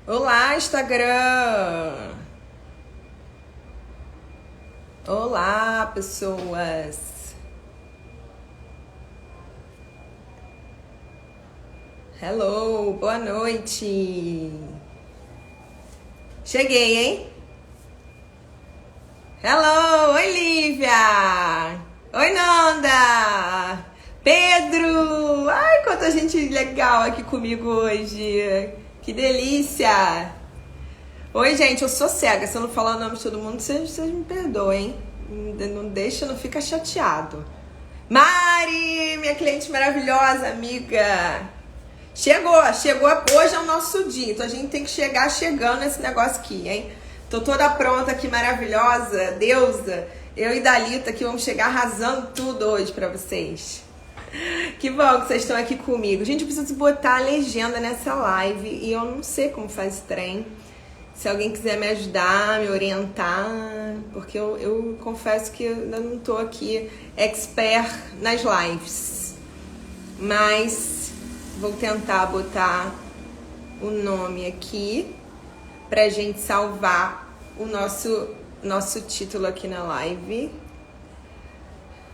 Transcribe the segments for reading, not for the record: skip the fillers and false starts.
Olá, Instagram! Olá, pessoas! Hello, boa noite! Cheguei, hein? Hello, oi, Lívia! Oi, Nanda! Pedro! Ai, quanta gente legal aqui comigo hoje! Que delícia! Oi, gente, eu sou cega. Se eu não falar o nome de todo mundo, vocês me perdoem. Não deixa, não fica chateado. Mari, minha cliente maravilhosa, amiga. Chegou. Hoje é o nosso dia. Então a gente tem que chegar chegando nesse negócio aqui, hein? Tô toda pronta aqui, maravilhosa, deusa. Eu e Dalita aqui vamos chegar arrasando tudo hoje pra vocês. Que bom que vocês estão aqui comigo. Gente, eu preciso botar a legenda nessa live e eu não sei como faz esse trem. Se alguém quiser me ajudar, me orientar, porque eu confesso que eu ainda não tô aqui expert nas lives. Mas vou tentar botar o nome aqui pra gente salvar o nosso título aqui na live.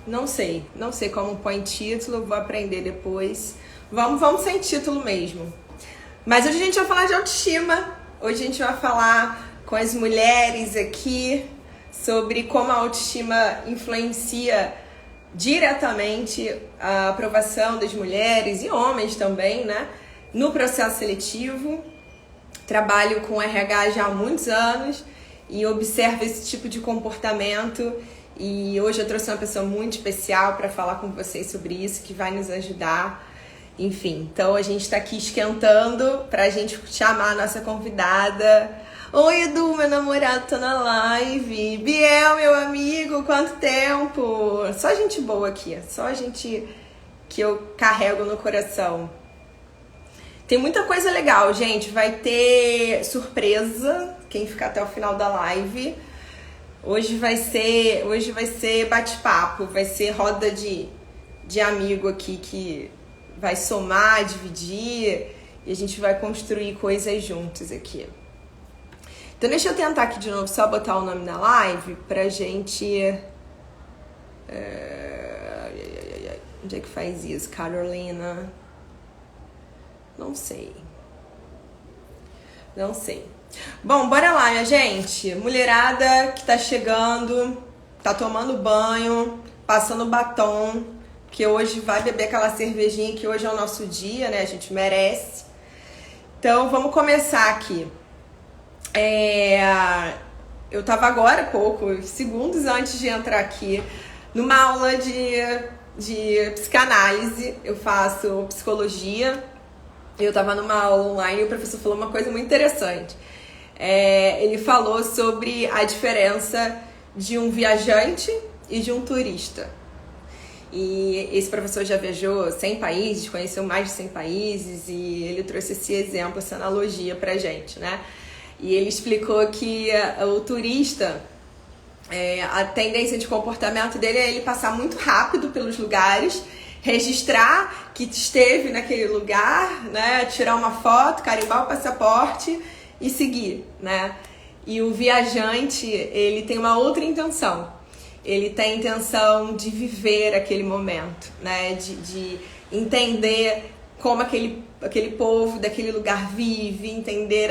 Não sei como põe título, vou aprender depois. Vamos sem título mesmo. Mas hoje a gente vai falar de autoestima. Hoje a gente vai falar com as mulheres aqui sobre como a autoestima influencia diretamente a aprovação das mulheres e homens também, né? No processo seletivo. Trabalho com RH já há muitos anos e observo esse tipo de comportamento. E hoje eu trouxe uma pessoa muito especial para falar com vocês sobre isso, que vai nos ajudar. Enfim, então a gente tá aqui esquentando pra gente chamar a nossa convidada. Oi, Edu, meu namorado tá na live. Biel, meu amigo, quanto tempo? Só gente boa aqui, só gente que eu carrego no coração. Tem muita coisa legal, gente. Vai ter surpresa, quem ficar até o final da live. Hoje vai ser bate-papo, vai ser roda de amigo aqui que vai somar, dividir e a gente vai construir coisas juntos aqui. Então deixa eu tentar aqui de novo só botar o nome na live pra gente... Onde é que faz isso? Carolina? Não sei. Bom, bora lá, minha gente. Mulherada que tá chegando, tá tomando banho, passando batom, que hoje vai beber aquela cervejinha, que hoje é o nosso dia, né? A gente merece. Então, vamos começar aqui. Eu tava agora, poucos segundos antes de entrar aqui, numa aula de psicanálise. Eu faço psicologia. Eu tava numa aula online e o professor falou uma coisa muito interessante. Ele falou sobre a diferença de um viajante e de um turista. E esse professor já viajou 100 países, conheceu mais de 100 países e ele trouxe esse exemplo, essa analogia pra gente, né? E ele explicou que o turista, a tendência de comportamento dele é ele passar muito rápido pelos lugares, registrar que esteve naquele lugar, né? Tirar uma foto, carimbar o passaporte e seguir, né? E o viajante, ele tem uma outra intenção. Ele tem a intenção de viver aquele momento, né? De entender como aquele povo daquele lugar vive, entender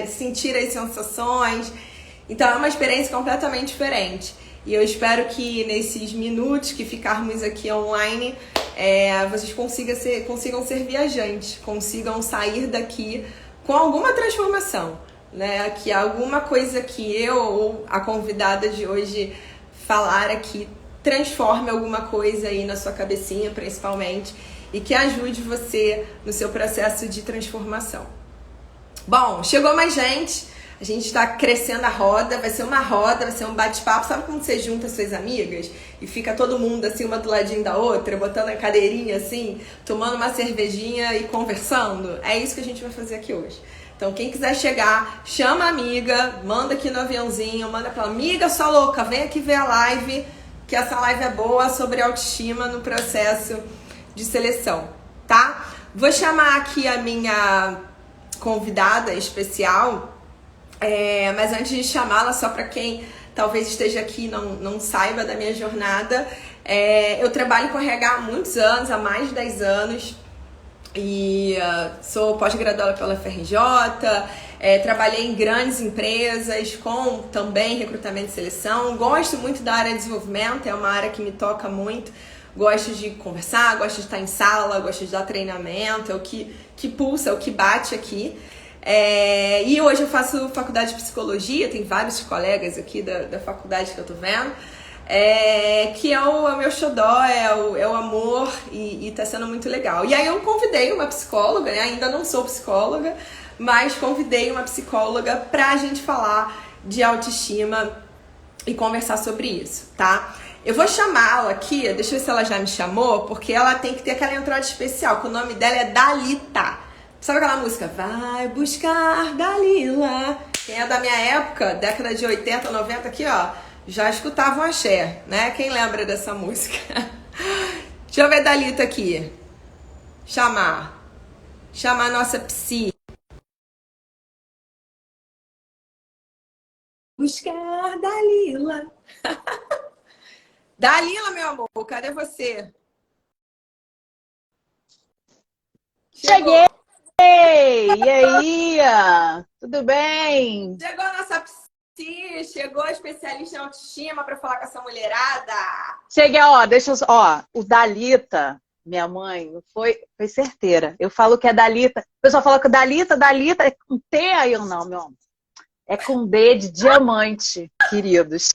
sentir as sensações. Então é uma experiência completamente diferente. E eu espero que nesses minutos que ficarmos aqui online, vocês consigam ser viajantes, consigam sair daqui com alguma transformação, né? Que alguma coisa que eu ou a convidada de hoje falar aqui transforme alguma coisa aí na sua cabecinha, principalmente, e que ajude você no seu processo de transformação. Bom, chegou mais gente. A gente está crescendo a roda, vai ser uma roda, vai ser um bate-papo. Sabe quando você junta suas amigas e fica todo mundo assim, uma do ladinho da outra, botando a cadeirinha assim, tomando uma cervejinha e conversando? É isso que a gente vai fazer aqui hoje. Então, quem quiser chegar, chama a amiga, manda aqui no aviãozinho, manda pra ela, amiga, sua louca, vem aqui ver a live, que essa live é boa sobre autoestima no processo de seleção, tá? Vou chamar aqui a minha convidada especial, mas antes de chamá-la, só para quem talvez esteja aqui e não saiba da minha jornada, eu trabalho com RH há muitos anos, há mais de 10 anos, e sou pós-graduada pela FRJ, trabalhei em grandes empresas com também recrutamento e seleção, gosto muito da área de desenvolvimento, é uma área que me toca muito, gosto de conversar, gosto de estar em sala, gosto de dar treinamento, é o que pulsa, é o que bate aqui. E hoje eu faço faculdade de psicologia, tem vários colegas aqui da faculdade que eu tô vendo, que é o meu xodó, é o amor, e tá sendo muito legal. E aí eu convidei uma psicóloga, né? Ainda não sou psicóloga, mas convidei uma psicóloga pra gente falar de autoestima e conversar sobre isso, tá? Eu vou chamá-la aqui, deixa eu ver se ela já me chamou, porque ela tem que ter aquela entrada especial, que o nome dela é Dalita. Sabe aquela música? Vai buscar Dalila. Quem é da minha época, década de 80, 90 aqui, ó, já escutava o axé, né? Quem lembra dessa música? Deixa eu ver a Dalita aqui. Chamar a nossa psi. Buscar Dalila. Dalila, meu amor, cadê você? Cheguei! E aí? Tudo bem? Chegou a nossa psi, chegou a especialista em autoestima para falar com essa mulherada. Cheguei, o Dalita, minha mãe, foi certeira. Eu falo que é Dalita. O pessoal fala que Dalita é com T, aí eu não, meu amor. É com D de diamante, queridos.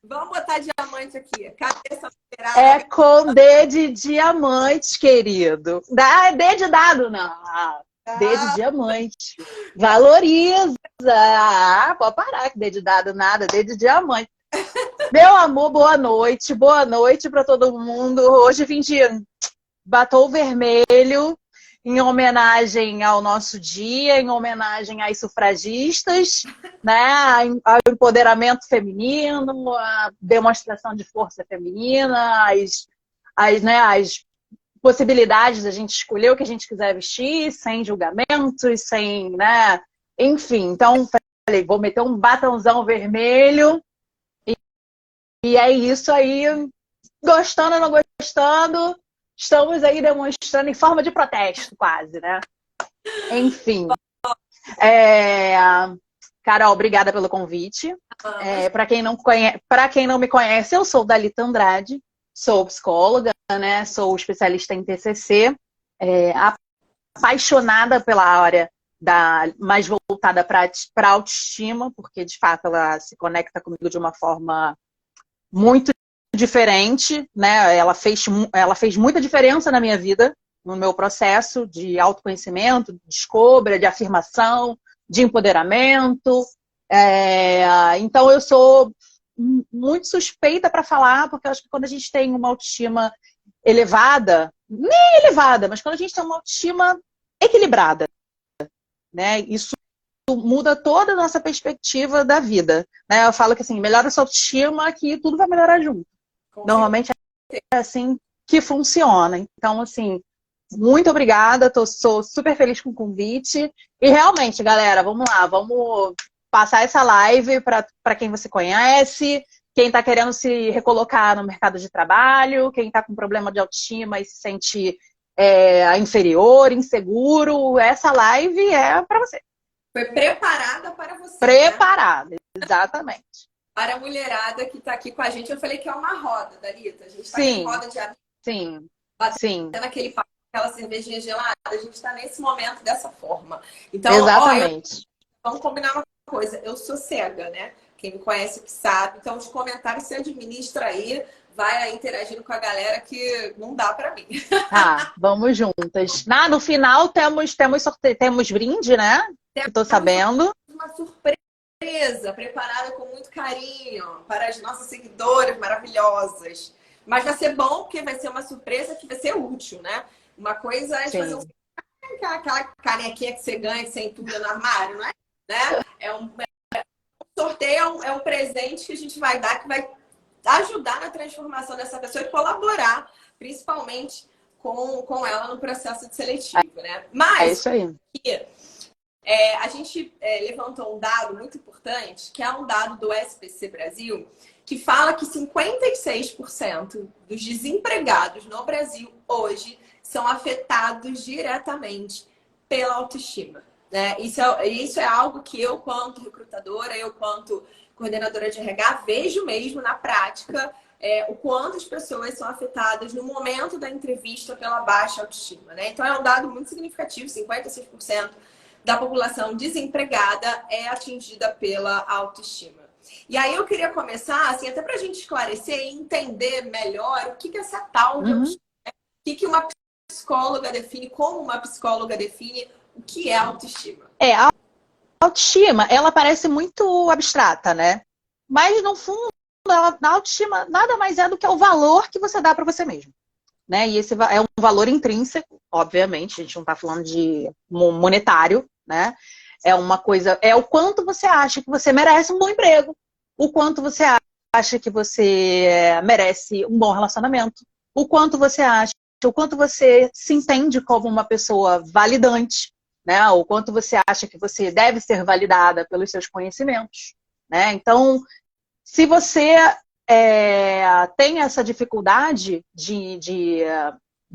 Vamos botar diamante aqui. Cadê essa mulherada? É com D de diamante, querido. É D de dado, não. D de diamante. Valoriza. Pode parar que D de dado nada, D de diamante. Meu amor, boa noite. Boa noite para todo mundo. Hoje vim de batom vermelho em homenagem ao nosso dia, em homenagem às sufragistas, né? Ao empoderamento feminino, à demonstração de força feminina, as possibilidades da gente escolher o que a gente quiser vestir, sem julgamentos, sem, né? Enfim, então falei, vou meter um batonzão vermelho e é isso aí, gostando ou não gostando, estamos aí demonstrando em forma de protesto quase, né? Enfim. Carol, obrigada pelo convite. Para quem não me conhece, eu sou Dalita Andrade, sou psicóloga, né? Sou especialista em TCC, apaixonada pela área mais voltada para autoestima, porque de fato ela se conecta comigo de uma forma muito diferente, né? Ela fez muita diferença na minha vida, no meu processo de autoconhecimento, de descoberta, de afirmação, de empoderamento. Então eu sou muito suspeita para falar, porque eu acho que quando a gente tem uma autoestima elevada, nem elevada, mas quando a gente tem uma autoestima equilibrada, né? Isso muda toda a nossa perspectiva da vida, né? Eu falo que assim, melhora a sua autoestima que tudo vai melhorar junto. Normalmente é assim que funciona. Então, assim, muito obrigada, sou super feliz com o convite. E realmente, galera, vamos lá, vamos passar essa live para quem você conhece, quem está querendo se recolocar no mercado de trabalho, quem está com problema de autoestima e se sente inferior, inseguro. Essa live é para você. Foi preparada para você. Preparada, né? Exatamente. Para a mulherada que está aqui com a gente, eu falei que é uma roda, Dalita. A gente está em roda de amigos. Sim. Batendo aquele papo, aquela cervejinha gelada. A gente está nesse momento dessa forma. Então, exatamente. Vamos combinar uma coisa. Eu sou cega, né? Quem me conhece que sabe. Então, os comentários se administra aí. Vai aí interagindo com a galera que não dá para mim. Vamos juntas. No final temos brinde, né? Estou sabendo. Uma surpresa preparada com muito carinho para as nossas seguidoras maravilhosas. Mas vai ser bom porque vai ser uma surpresa que vai ser útil, né? Uma coisa é fazer aquela canequinha que você ganha, que você entulha no armário, não é? Né? Um sorteio, é um presente que a gente vai dar que vai ajudar na transformação dessa pessoa e colaborar, principalmente com ela no processo de seletivo, né? Mas é isso aí. A gente levantou um dado muito importante, que é um dado do SPC Brasil, que fala que 56% dos desempregados no Brasil hoje são afetados diretamente pela autoestima, né? Isso é algo que eu, quanto recrutadora, eu, quanto coordenadora de RH, vejo mesmo na prática o quanto as pessoas são afetadas no momento da entrevista pela baixa autoestima, né? Então é um dado muito significativo, 56% da população desempregada é atingida pela autoestima. E aí eu queria começar, assim, até para a gente esclarecer e entender melhor o que é essa tal de autoestima, o que uma psicóloga define, como uma psicóloga define o que é autoestima. A autoestima, ela parece muito abstrata, né? Mas, no fundo, a autoestima nada mais é do que o valor que você dá para você mesmo, né? E esse é um valor intrínseco, obviamente, a gente não está falando de monetário, né? É uma coisa, é o quanto você acha que você merece um bom emprego, o quanto você acha que você merece um bom relacionamento, o quanto você se entende como uma pessoa validante, né? O quanto você acha que você deve ser validada pelos seus conhecimentos, né? Então, se você tem essa dificuldade de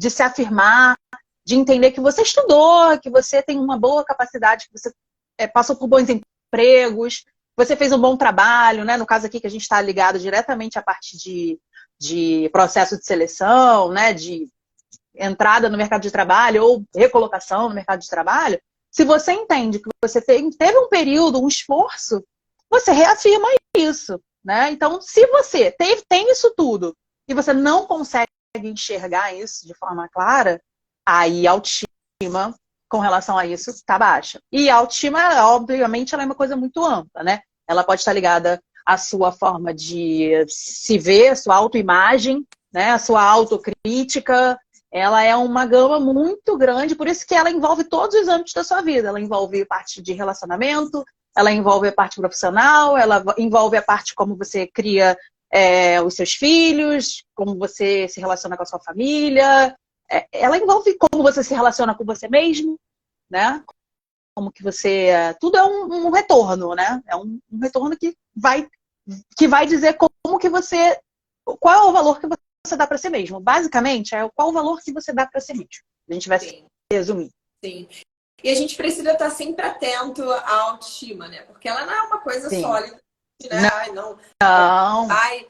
se afirmar, de entender que você estudou, que você tem uma boa capacidade, que você passou por bons empregos, você fez um bom trabalho, né? No caso aqui que a gente está ligado diretamente à parte de processo de seleção, né? De entrada no mercado de trabalho ou recolocação no mercado de trabalho, se você entende que você teve um período, um esforço, você reafirma isso, né? Então, se você tem isso tudo e você não consegue enxergar isso de forma clara, aí a autoestima com relação a isso está baixa. E a autoestima, obviamente, ela é uma coisa muito ampla, né? Ela pode estar ligada à sua forma de se ver, à sua autoimagem, né? À sua autocrítica. Ela é uma gama muito grande, por isso que ela envolve todos os âmbitos da sua vida. Ela envolve parte de relacionamento, ela envolve a parte profissional, ela envolve a parte como você cria os seus filhos, como você se relaciona com a sua família. Ela envolve como você se relaciona com você mesmo, né? Como que você... tudo é um retorno, né? É um retorno que vai dizer como que você... Qual é o valor que você dá para si mesmo. Basicamente, qual o valor que você dá para si mesmo. A gente vai resumir. Sim. E a gente precisa estar sempre atento à autoestima, né? Porque ela não é uma coisa sólida, né? Não vai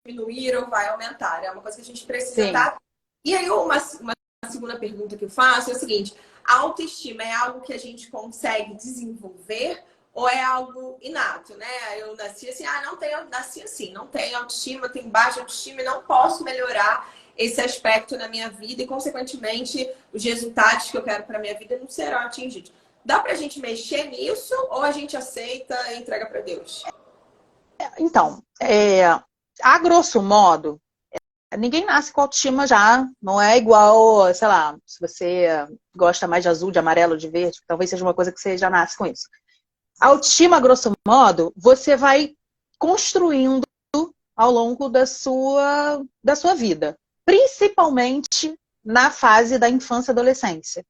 diminuir ou vai aumentar. É uma coisa que a gente precisa estar... E aí, uma segunda pergunta que eu faço é o seguinte: a autoestima é algo que a gente consegue desenvolver ou é algo inato, né? Eu nasci assim, nasci assim, não tenho autoestima, tenho baixa autoestima e não posso melhorar esse aspecto na minha vida e, consequentemente, os resultados que eu quero para minha vida não serão atingidos. Dá pra gente mexer nisso ou a gente aceita e entrega para Deus? Então, a grosso modo, ninguém nasce com autoestima já. Não é igual, sei lá, se você gosta mais de azul, de amarelo, de verde, talvez seja uma coisa que você já nasce com isso. A autoestima, grosso modo, você vai construindo ao longo da sua vida. Principalmente na fase da infância e adolescência,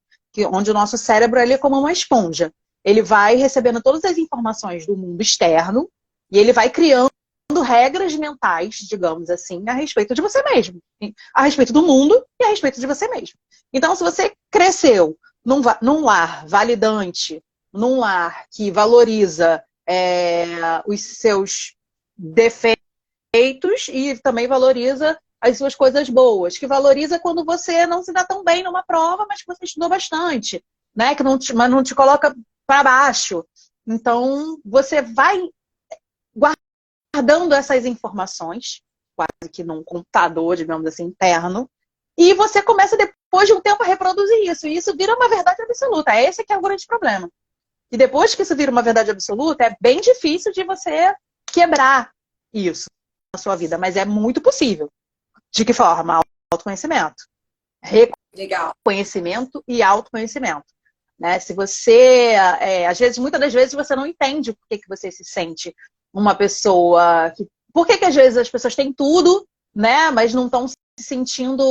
onde o nosso cérebro ele é como uma esponja. Ele vai recebendo todas as informações do mundo externo e ele vai criando regras mentais, digamos assim, a respeito de você mesmo. A respeito do mundo e a respeito de você mesmo. Então, se você cresceu num lar validante, num lar que valoriza os seus defeitos e também valoriza as suas coisas boas, que valoriza quando você não se dá tão bem numa prova, mas que você estudou bastante, né? Mas não te coloca para baixo. Então, você vai guardando essas informações, quase que num computador, digamos assim, interno, e você começa, depois de um tempo, a reproduzir isso. E isso vira uma verdade absoluta. Esse que é o grande problema. E depois que isso vira uma verdade absoluta, é bem difícil de você quebrar isso na sua vida, mas é muito possível. De que forma? Autoconhecimento. Reconhecimento e autoconhecimento. Né? Se você, muitas das vezes você não entende por que você se sente uma pessoa... Por que às vezes as pessoas têm tudo, né? Mas não estão se sentindo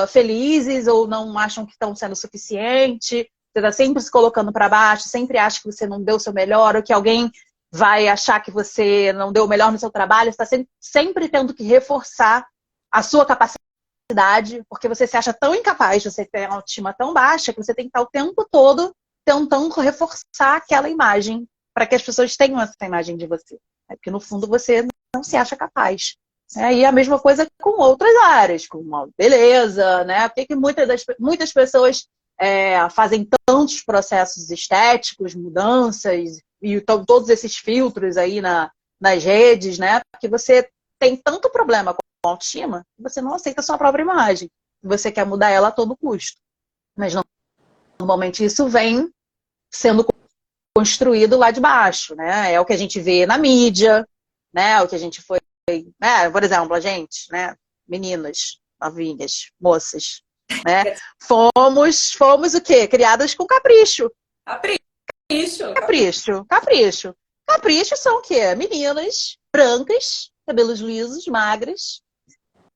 felizes ou não acham que estão sendo suficiente. Você está sempre se colocando para baixo, sempre acha que você não deu o seu melhor, ou que alguém vai achar que você não deu o melhor no seu trabalho. Você está sempre tendo que reforçar a sua capacidade, porque você se acha tão incapaz, você tem uma autoestima tão baixa, que você tem que estar o tempo todo tentando reforçar aquela imagem, para que as pessoas tenham essa imagem de você. Porque, no fundo, você não se acha capaz. E a mesma coisa com outras áreas, como a beleza, né? Por que muitas pessoas fazem tantos processos estéticos, mudanças, e todos esses filtros aí nas redes, né? Porque você tem tanto problema com a autoestima que você não aceita a sua própria imagem. Você quer mudar ela a todo custo. Mas normalmente isso vem sendo construído lá de baixo, né? É o que a gente vê na mídia, né? O que a gente foi, né? Por exemplo, a gente, né? Meninas, novinhas, moças, né? Fomos o quê? Criadas com capricho. Capricho são o quê? Meninas brancas, cabelos lisos, magras,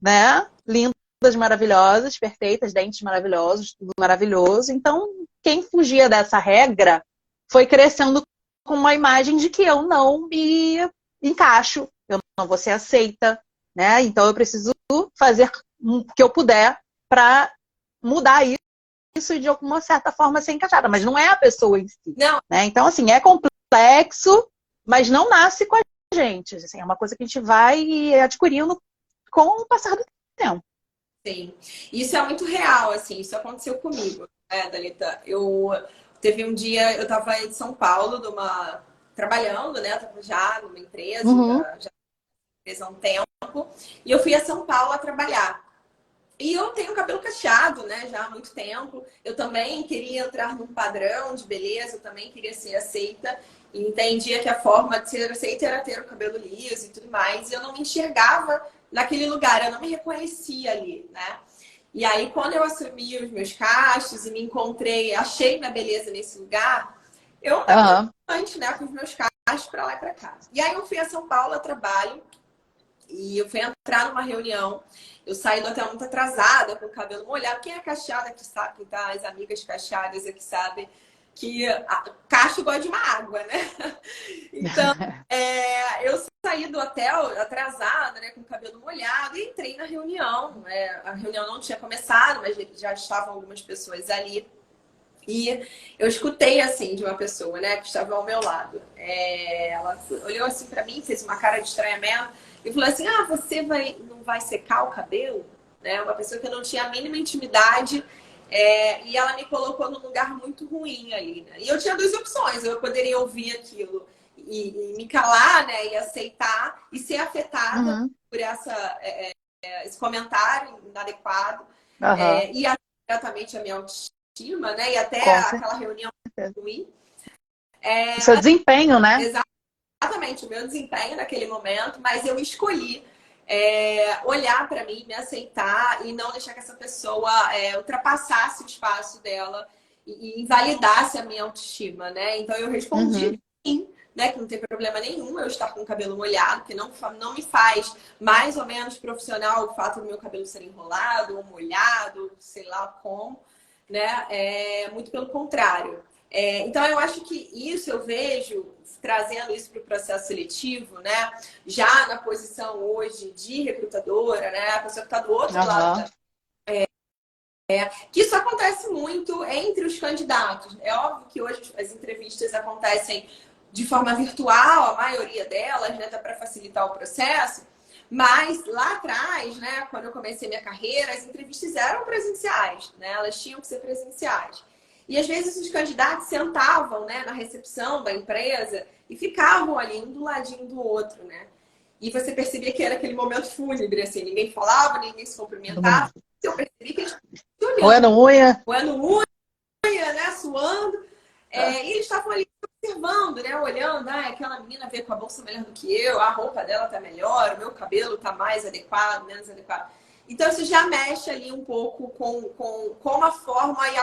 né? Lindas, maravilhosas, perfeitas, dentes maravilhosos, tudo maravilhoso. Então, quem fugia dessa regra foi crescendo com uma imagem de que eu não me encaixo, eu não vou ser aceita, né? Então eu preciso fazer o que eu puder para mudar isso e de alguma certa forma ser encaixada, mas não é a pessoa em si. Não. Né? Então, assim, é complexo, mas não nasce com a gente. Assim, é uma coisa que a gente vai adquirindo com o passar do tempo. Sim, isso é muito real, assim, isso aconteceu comigo, né, Dalita? Teve um dia, eu estava em São Paulo, trabalhando, né? Eu tava já numa empresa, já empresa há um tempo, e eu fui a São Paulo a trabalhar. E eu tenho cabelo cacheado, né, já há muito tempo. Eu também queria entrar num padrão de beleza, eu também queria ser aceita. E entendia que a forma de ser aceita era ter o cabelo liso e tudo mais. E eu não me enxergava naquele lugar, eu não me reconhecia ali, né? E aí, quando eu assumi os meus cachos e me encontrei, achei minha beleza nesse lugar, eu antes, né, com os meus cachos pra lá e pra cá. E aí eu fui a São Paulo a trabalho e eu fui entrar numa reunião. Eu saí do hotel muito atrasada, com o cabelo molhado. Quem é cacheada aqui sabe, quem tá, as amigas cacheadas aqui sabem que cacho gosta de uma água, né? Então, eu saí do hotel atrasada, né, com o cabelo molhado, e entrei na reunião. A reunião não tinha começado, mas já estavam algumas pessoas ali. E eu escutei, assim, de uma pessoa, né, que estava ao meu lado. Ela olhou assim pra mim, fez uma cara de estranhamento e falou assim: você não vai secar o cabelo? Né? Uma pessoa que eu não tinha a mínima intimidade. E ela me colocou num lugar muito ruim ali, né? E eu tinha duas opções. Eu poderia ouvir aquilo e me calar, né? E aceitar e ser afetada por esse comentário inadequado. E diretamente a minha autoestima, né? E até aquela reunião ruim. O seu desempenho, né? Exatamente, o meu desempenho naquele momento, mas eu escolhi olhar para mim, me aceitar e não deixar que essa pessoa ultrapassasse o espaço dela e invalidasse a minha autoestima, né? Então eu respondi sim, né? Que não tem problema nenhum eu estar com o cabelo molhado, que não me faz mais ou menos profissional o fato do meu cabelo ser enrolado ou molhado, sei lá como, né? Muito pelo contrário. Então eu acho que isso eu vejo trazendo isso para o processo seletivo, né? Já na posição hoje de recrutadora, né? A pessoa que está do outro lado. Que isso acontece muito entre os candidatos. É óbvio que hoje as entrevistas acontecem de forma virtual, a maioria delas, né? Tá para facilitar o processo. Mas lá atrás, né? Quando eu comecei minha carreira, as entrevistas eram presenciais, né? Elas tinham que ser presenciais. E às vezes os candidatos sentavam, né, na recepção da empresa e ficavam ali um do ladinho do outro, né? E você percebia que era aquele momento fúnebre, assim, ninguém falava, ninguém se cumprimentava. Eu percebi que eles estavam olhando, roendo unha, né, suando. E eles estavam ali observando, né, olhando, aquela menina veio com a bolsa melhor do que eu, a roupa dela tá melhor, o meu cabelo tá mais adequado, menos adequado. Então, isso já mexe ali um pouco com a forma e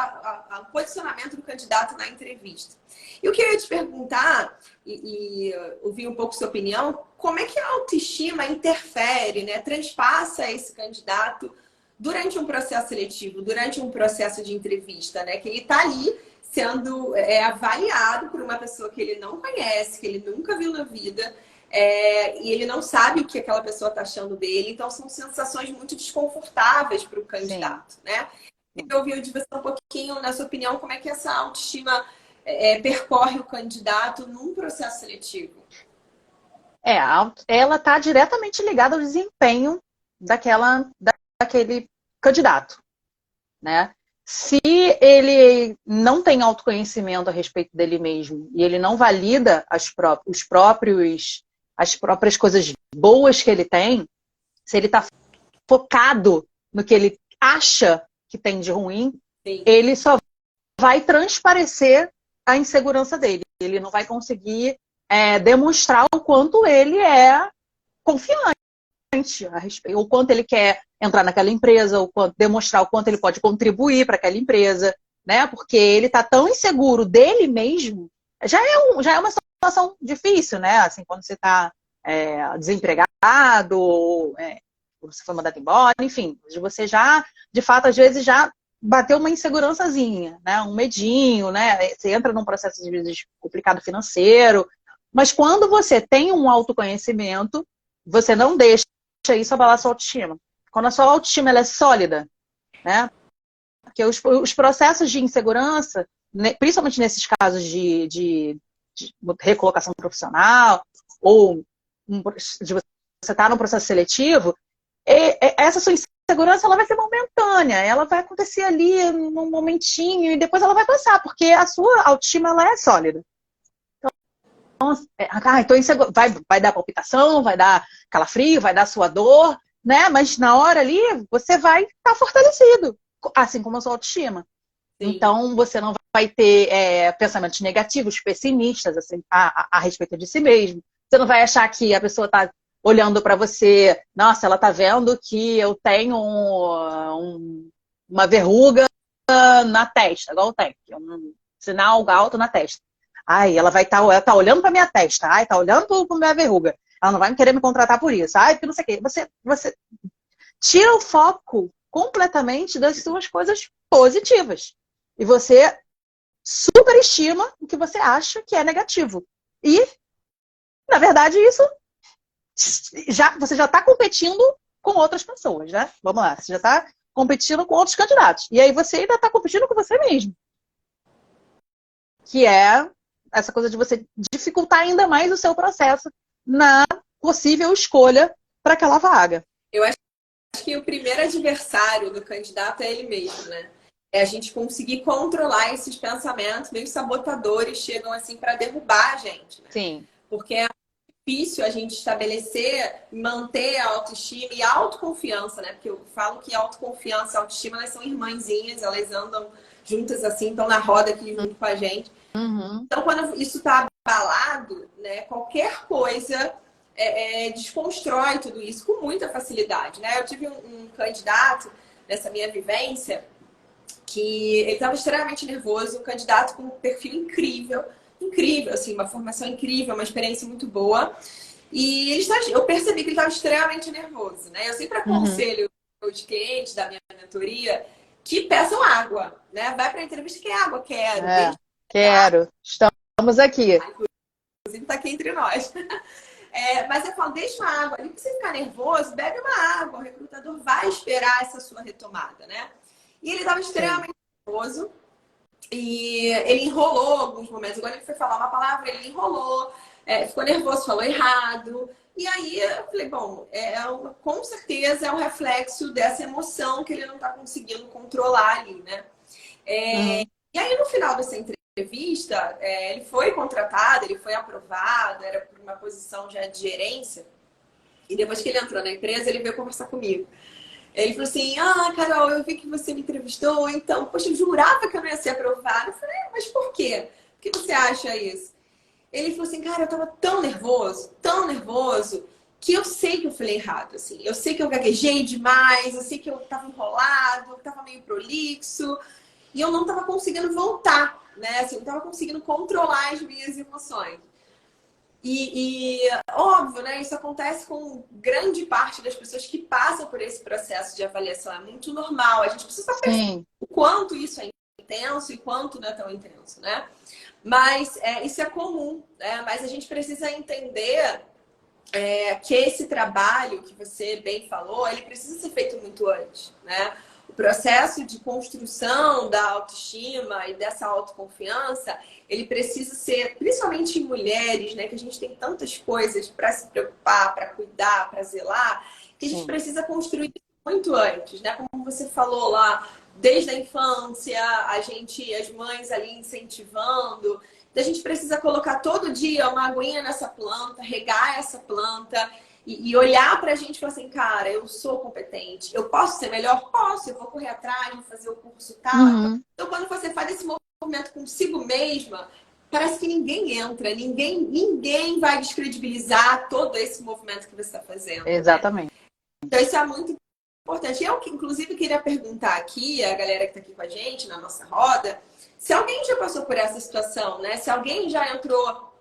o posicionamento do candidato na entrevista. E o que eu ia te perguntar, e ouvir um pouco sua opinião, como é que a autoestima interfere, né, transpassa esse candidato durante um processo seletivo, durante um processo de entrevista, né? Que ele está ali sendo avaliado por uma pessoa que ele não conhece, que ele nunca viu na vida, e ele não sabe o que aquela pessoa está achando dele. Então, são sensações muito desconfortáveis para o Sim. candidato, né? Eu ouvi de você um pouquinho, na sua opinião, como é que essa autoestima percorre o candidato num processo seletivo. Ela está diretamente ligada ao desempenho daquele candidato, né? Se ele não tem autoconhecimento a respeito dele mesmo e ele não valida as próprias coisas boas que ele tem, se ele está focado no que ele acha que tem de ruim, Sim. ele só vai transparecer a insegurança dele. Ele não vai conseguir demonstrar o quanto ele é confiante a respeito, o quanto ele quer entrar naquela empresa, demonstrar o quanto ele pode contribuir para aquela empresa, né? Porque ele está tão inseguro dele mesmo, já é uma situação difícil, né? Assim, quando você está desempregado, ou você foi mandado embora, enfim, você já, de fato, às vezes já bateu uma insegurançazinha, né? Um medinho, né? Você entra num processo, às vezes, complicado financeiro, mas quando você tem um autoconhecimento, você não deixa isso abalar a sua autoestima. Quando a sua autoestima ela é sólida, né? Porque os processos de insegurança, principalmente nesses casos de recolocação profissional, ou de você estar num processo seletivo, essa sua insegurança ela vai ser momentânea, ela vai acontecer ali num momentinho e depois ela vai passar, porque a sua autoestima ela é sólida. Então vai dar palpitação, vai dar calafrio, vai dar suador, né? Mas na hora ali você vai estar fortalecido, assim como a sua autoestima. Sim. Então você não vai ter pensamentos negativos, pessimistas assim, a respeito de si mesmo. Você não vai achar que a pessoa está olhando para você, nossa, ela está vendo que eu tenho uma verruga na testa, igual eu tenho, um sinal alto na testa. Ai, ela tá olhando pra minha testa. Ai, tá olhando pra minha verruga. Ela não vai querer me contratar por isso. Ai, porque não sei o quê. Você tira o foco completamente das suas coisas positivas. E você superestima o que você acha que é negativo. E, na verdade, isso você já está competindo com outras pessoas, né? Vamos lá. Você já está competindo com outros candidatos. E aí você ainda está competindo com você mesmo. Que é essa coisa de você dificultar ainda mais o seu processo na possível escolha para aquela vaga. Eu acho que o primeiro adversário do candidato é ele mesmo, né? É a gente conseguir controlar esses pensamentos meio sabotadores, chegam assim para derrubar a gente, né? Sim. Porque é difícil a gente estabelecer, manter a autoestima e a autoconfiança, né? Porque eu falo que a autoconfiança e a autoestima, elas são irmãzinhas, elas andam juntas assim, estão na roda aqui junto com a gente. Uhum. Então, quando isso está abalado, né, qualquer coisa desconstrói tudo isso com muita facilidade, né? Eu tive um candidato nessa minha vivência que ele estava extremamente nervoso, um candidato com um perfil incrível, incrível, assim, uma formação incrível, uma experiência muito boa. E eu percebi que ele estava extremamente nervoso, né? Eu sempre aconselho os clientes da minha mentoria que peçam água, né? Vai para a entrevista, quer água? Quero. Quero. Estamos aqui. Inclusive, está aqui entre nós. Mas eu falo, deixa uma água ali, pra você ficar nervoso, bebe uma água, o recrutador vai esperar essa sua retomada, né? E ele estava extremamente nervoso e ele enrolou alguns momentos. Agora ele foi falar uma palavra, ele enrolou, ficou nervoso, falou errado. E aí eu falei, bom, com certeza é um reflexo dessa emoção que ele não está conseguindo controlar ali, né? E aí no final dessa entrevista, ele foi contratado, ele foi aprovado, era por uma posição já de gerência. E depois que ele entrou na empresa, ele veio conversar comigo. Ele falou assim, Carol, eu vi que você me entrevistou, então, poxa, eu jurava que eu não ia ser aprovada. Eu falei, mas por quê? Por que você acha isso? Ele falou assim, cara, eu tava tão nervoso, que eu sei que eu falei errado, assim. Eu sei que eu gaguejei demais, eu sei que eu tava enrolado, eu tava meio prolixo, e eu não tava conseguindo voltar, né? Assim, eu não tava conseguindo controlar as minhas emoções. E óbvio, né? Isso acontece com grande parte das pessoas que passam por esse processo de avaliação. É muito normal. A gente precisa pensar o quanto isso é intenso e quanto não é tão intenso, né? Mas isso é comum, né? Mas a gente precisa entender que esse trabalho que você bem falou, ele precisa ser feito muito antes, né? O processo de construção da autoestima e dessa autoconfiança, ele precisa ser, principalmente em mulheres, né? Que a gente tem tantas coisas para se preocupar, para cuidar, para zelar, que a gente precisa construir muito antes, né? Como você falou lá, desde a infância, as mães ali incentivando. Então, a gente precisa colocar todo dia uma aguinha nessa planta, regar essa planta e olhar pra gente e falar assim, cara, eu sou competente, eu posso ser melhor? Posso, eu vou correr atrás, vou fazer o curso tal. Uhum. Então, quando você faz esse movimento consigo mesma, parece que ninguém entra, ninguém vai descredibilizar todo esse movimento que você está fazendo. Exatamente. Né? Então, isso é muito importante. Eu, inclusive, queria perguntar aqui, a galera que está aqui com a gente, na nossa roda, se alguém já passou por essa situação, né? Se alguém já entrou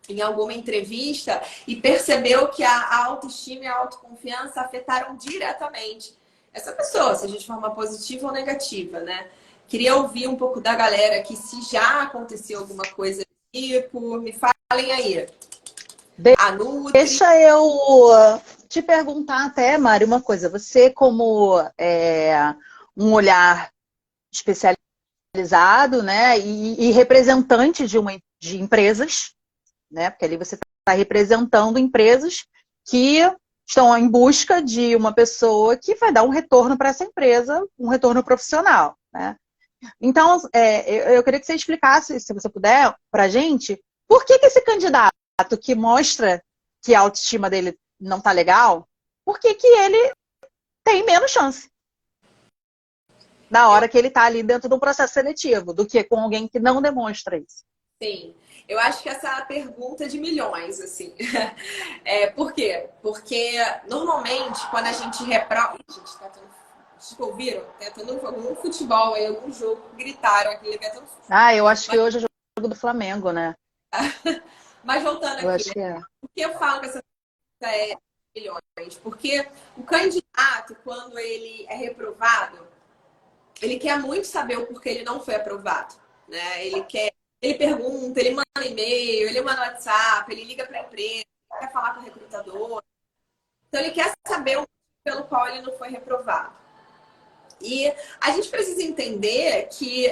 em alguma entrevista e percebeu que a autoestima e a autoconfiança afetaram diretamente essa pessoa, seja de forma positiva ou negativa, né? Queria ouvir um pouco da galera aqui, se já aconteceu alguma coisa do tipo. Me falem aí. A Nutri. Deixa eu te perguntar até, Mari, uma coisa. Você, como um olhar especializado, né, e representante de empresas, né, porque ali você está representando empresas que estão em busca de uma pessoa que vai dar um retorno para essa empresa, um retorno profissional, né? Então, eu queria que você explicasse, se você puder, para a gente, por que esse candidato que mostra que a autoestima dele não está legal, por que ele tem menos chance na hora que ele está ali dentro de um processo seletivo, do que com alguém que não demonstra isso? Sim, eu acho que essa é a pergunta de milhões, assim. Por quê? Porque, normalmente, quando a gente reprova... Gente, tá tendo... Vocês ouviram? Tá tendo algum futebol aí, algum jogo, gritaram aqui. Eu acho que hoje é o jogo do Flamengo, né? Mas voltando Eu aqui, acho que é. por que eu falo que essa pergunta é milhões? Porque o candidato, quando ele é reprovado, ele quer muito saber o porquê ele não foi aprovado, né? Ele pergunta, ele manda e-mail, ele manda WhatsApp, ele liga para a empresa, ele quer falar com o recrutador. Então, ele quer saber o motivo pelo qual ele não foi reprovado. E a gente precisa entender que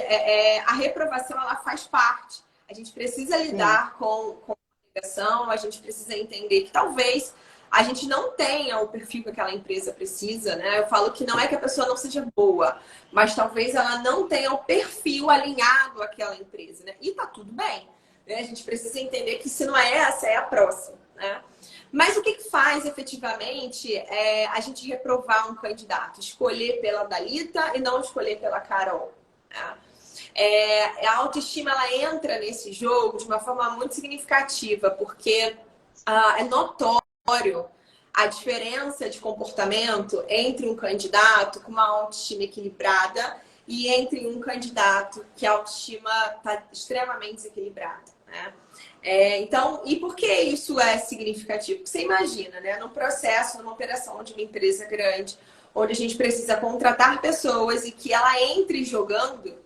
a reprovação, ela faz parte. A gente precisa lidar com a negação, a gente precisa entender que talvez a gente não tenha o perfil que aquela empresa precisa, né? Eu falo que não é que a pessoa não seja boa, mas talvez ela não tenha o perfil alinhado àquela empresa, né? E tá tudo bem, né? A gente precisa entender que se não é essa, é a próxima, né? Mas o que faz efetivamente a gente reprovar um candidato? Escolher pela Dalita e não escolher pela Carol, né? A autoestima, ela entra nesse jogo de uma forma muito significativa, porque é notório a diferença de comportamento entre um candidato com uma autoestima equilibrada e entre um candidato que a autoestima está extremamente desequilibrada, né? Então, e por que isso é significativo? Porque você imagina, né? Num processo, numa operação de uma empresa grande, onde a gente precisa contratar pessoas e que ela entre jogando,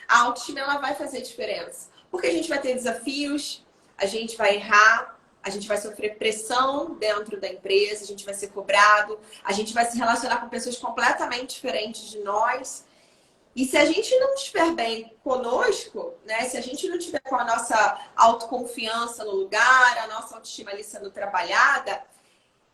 a autoestima, ela vai fazer diferença. Porque a gente vai ter desafios, a gente vai errar, a gente vai sofrer pressão dentro da empresa, a gente vai ser cobrado, a gente vai se relacionar com pessoas completamente diferentes de nós. E se a gente não estiver bem conosco, né? Se a gente não estiver com a nossa autoconfiança no lugar, a nossa autoestima ali sendo trabalhada,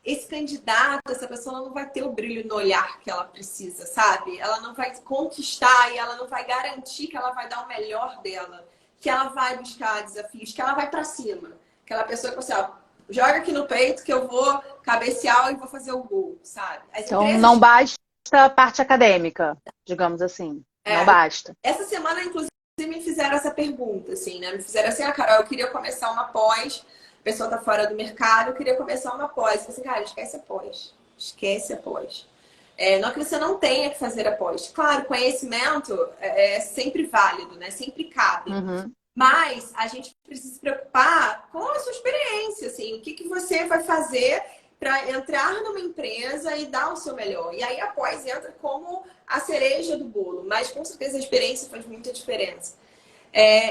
esse candidato, essa pessoa não vai ter o brilho no olhar que ela precisa, sabe? Ela não vai conquistar e ela não vai garantir que ela vai dar o melhor dela, que ela vai buscar desafios, que ela vai pra cima. Aquela pessoa que você, joga aqui no peito que eu vou cabecear e vou fazer o gol, sabe? Então, não basta a parte acadêmica, digamos assim. Não basta. Essa semana, inclusive, me fizeram essa pergunta, assim, né? Me fizeram assim, Carol, eu queria começar uma pós, a pessoa tá fora do mercado, eu queria começar uma pós. Eu falei assim, cara, esquece a pós. Esquece a pós. Não é que você não tenha que fazer a pós. Claro, conhecimento é sempre válido, né? Sempre cabe. Uhum. Mas a gente precisa se preocupar com a sua experiência, assim. O que você vai fazer para entrar numa empresa e dar o seu melhor. E aí a pós entra como a cereja do bolo, mas com certeza a experiência faz muita diferença.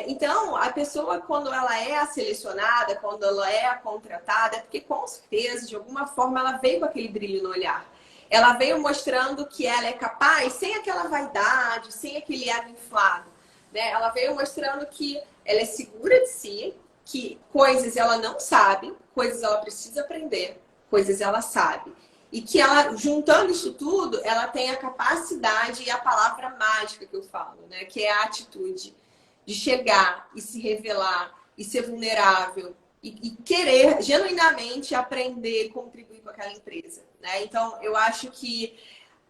Então, a pessoa, quando ela é a selecionada, quando ela é a contratada, é porque com certeza, de alguma forma, ela veio com aquele brilho no olhar. Ela veio mostrando que ela é capaz, sem aquela vaidade, sem aquele ego inflado, né? Ela veio mostrando que ela é segura de si, que coisas ela não sabe, coisas ela precisa aprender, coisas ela sabe. E que ela, juntando isso tudo, ela tem a capacidade e a palavra mágica que eu falo, né? Que é a atitude de chegar e se revelar e ser vulnerável e querer genuinamente aprender e contribuir com aquela empresa, né? Então, eu acho que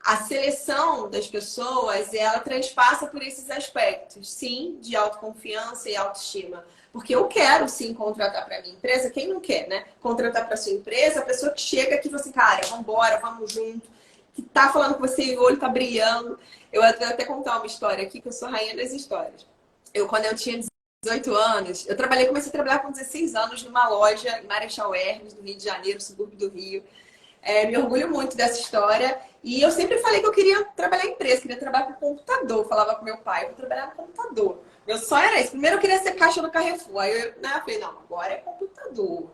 a seleção das pessoas, ela transpassa por esses aspectos, sim, de autoconfiança e autoestima. Porque eu quero, sim, contratar para minha empresa. Quem não quer, né? Contratar para sua empresa, a pessoa que chega aqui e fala assim, cara, vamos embora, vamos junto. Que tá falando com você e o olho tá brilhando. Eu vou até contar uma história aqui, que eu sou rainha das histórias. Quando eu tinha 18 anos, comecei a trabalhar com 16 anos numa loja em Marechal Hermes, no Rio de Janeiro, subúrbio do Rio. Me orgulho muito dessa história. E eu sempre falei que eu queria trabalhar em empresa, queria trabalhar com computador. Falava com meu pai, eu vou trabalhar no computador. Meu sonho era isso. Primeiro eu queria ser caixa do Carrefour. Aí eu falei, não, agora é computador.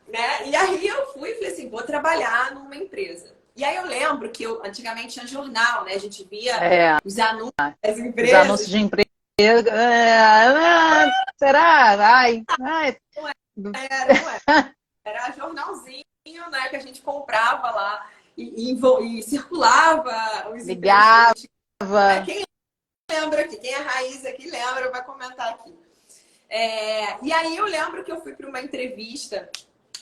Né? E aí eu fui e falei assim, vou trabalhar numa empresa. E aí eu lembro que antigamente tinha jornal, né? A gente via os anúncios das empresas. Os anúncios de emprego. Será? Ai. Não era. Era jornalzinho, né? Que a gente comprava lá e circulava os ligava. Quem lembra aqui? Quem é raiz aqui lembra, vai comentar aqui. E aí eu lembro que eu fui para uma entrevista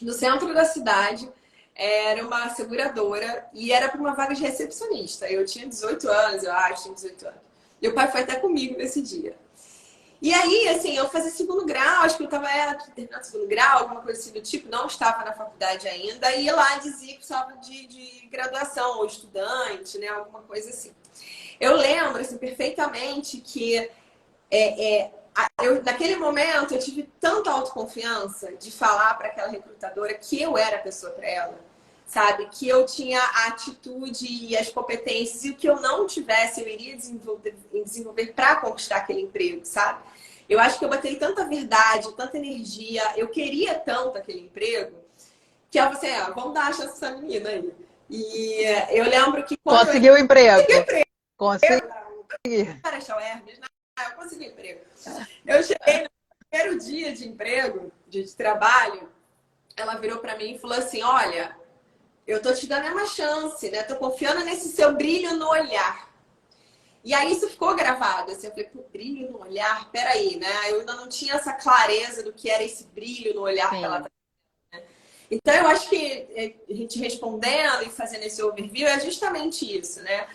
no centro da cidade, era uma seguradora e era para uma vaga de recepcionista. Eu tinha 18 anos, eu acho, tinha 18 anos. Meu pai foi até comigo nesse dia. E aí, assim, eu fazia segundo grau, acho que eu estava terminando segundo grau, alguma coisa assim do tipo, não estava na faculdade ainda, e lá dizia que precisava de graduação, ou estudante, né, alguma coisa assim. Eu lembro, assim, perfeitamente que naquele momento eu tive tanta autoconfiança de falar para aquela recrutadora que eu era a pessoa para ela, sabe? Que eu tinha a atitude e as competências e o que eu não tivesse eu iria desenvolver para conquistar aquele emprego, sabe? Eu acho que eu botei tanta verdade, tanta energia, eu queria tanto aquele emprego que eu falei assim, vamos dar a chance a essa menina aí. E eu lembro que quando conseguiu o emprego. Consegui. Marechal Hermes, eu consegui emprego. Eu cheguei no primeiro dia de emprego, de trabalho, ela virou para mim e falou assim, olha, eu tô te dando uma chance, né? Tô confiando nesse seu brilho no olhar. E aí isso ficou gravado. Assim, eu falei, pô, brilho no olhar? Peraí, né? Eu ainda não tinha essa clareza do que era esse brilho no olhar que ela tá. Então, eu acho que a gente respondendo e fazendo esse overview é justamente isso, né?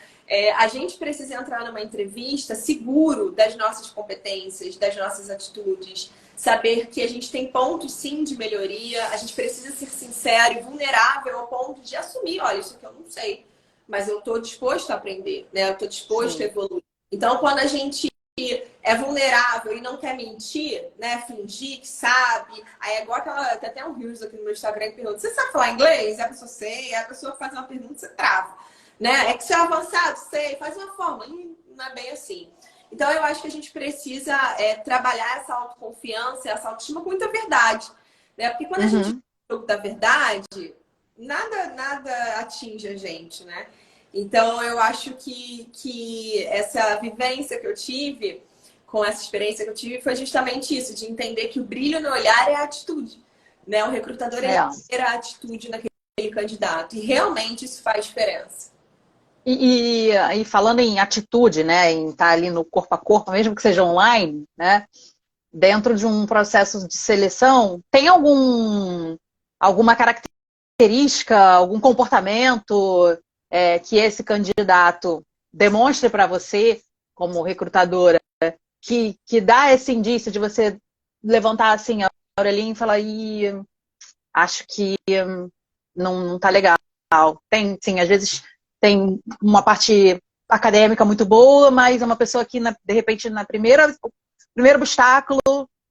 A gente precisa entrar numa entrevista seguro das nossas competências, das nossas atitudes, saber que a gente tem pontos, sim, de melhoria, a gente precisa ser sincero e vulnerável ao ponto de assumir, olha, isso aqui eu não sei, mas eu estou disposto a aprender, né? Eu estou disposto a evoluir. Então, quando a gente é vulnerável e não quer mentir, né? Fingir que sabe. Aí é igual aquela... Tem até um Reels aqui no meu Instagram que pergunta, você sabe falar inglês? Aí a pessoa sei. Aí a pessoa faz uma pergunta, você trava. Né? É que você é avançado? Sei. Faz uma forma. Não é bem assim. Então, eu acho que a gente precisa trabalhar essa autoconfiança, essa autoestima com muita verdade. Né? Porque quando a gente da verdade, nada atinge a gente, né? Então, eu acho que essa vivência que eu tive, com essa experiência que eu tive, foi justamente isso, de entender que o brilho no olhar é a atitude. Né? O recrutador ele ter a atitude naquele candidato. E realmente isso faz diferença. E falando em atitude, né, em estar ali no corpo a corpo, mesmo que seja online, né, dentro de um processo de seleção, tem alguma característica, algum comportamento que esse candidato demonstre para você, como recrutadora, que dá esse indício de você levantar assim a orelhinha e falar, acho que não tá legal. Tem, sim, às vezes tem uma parte acadêmica muito boa, mas é uma pessoa que, de repente, primeiro obstáculo,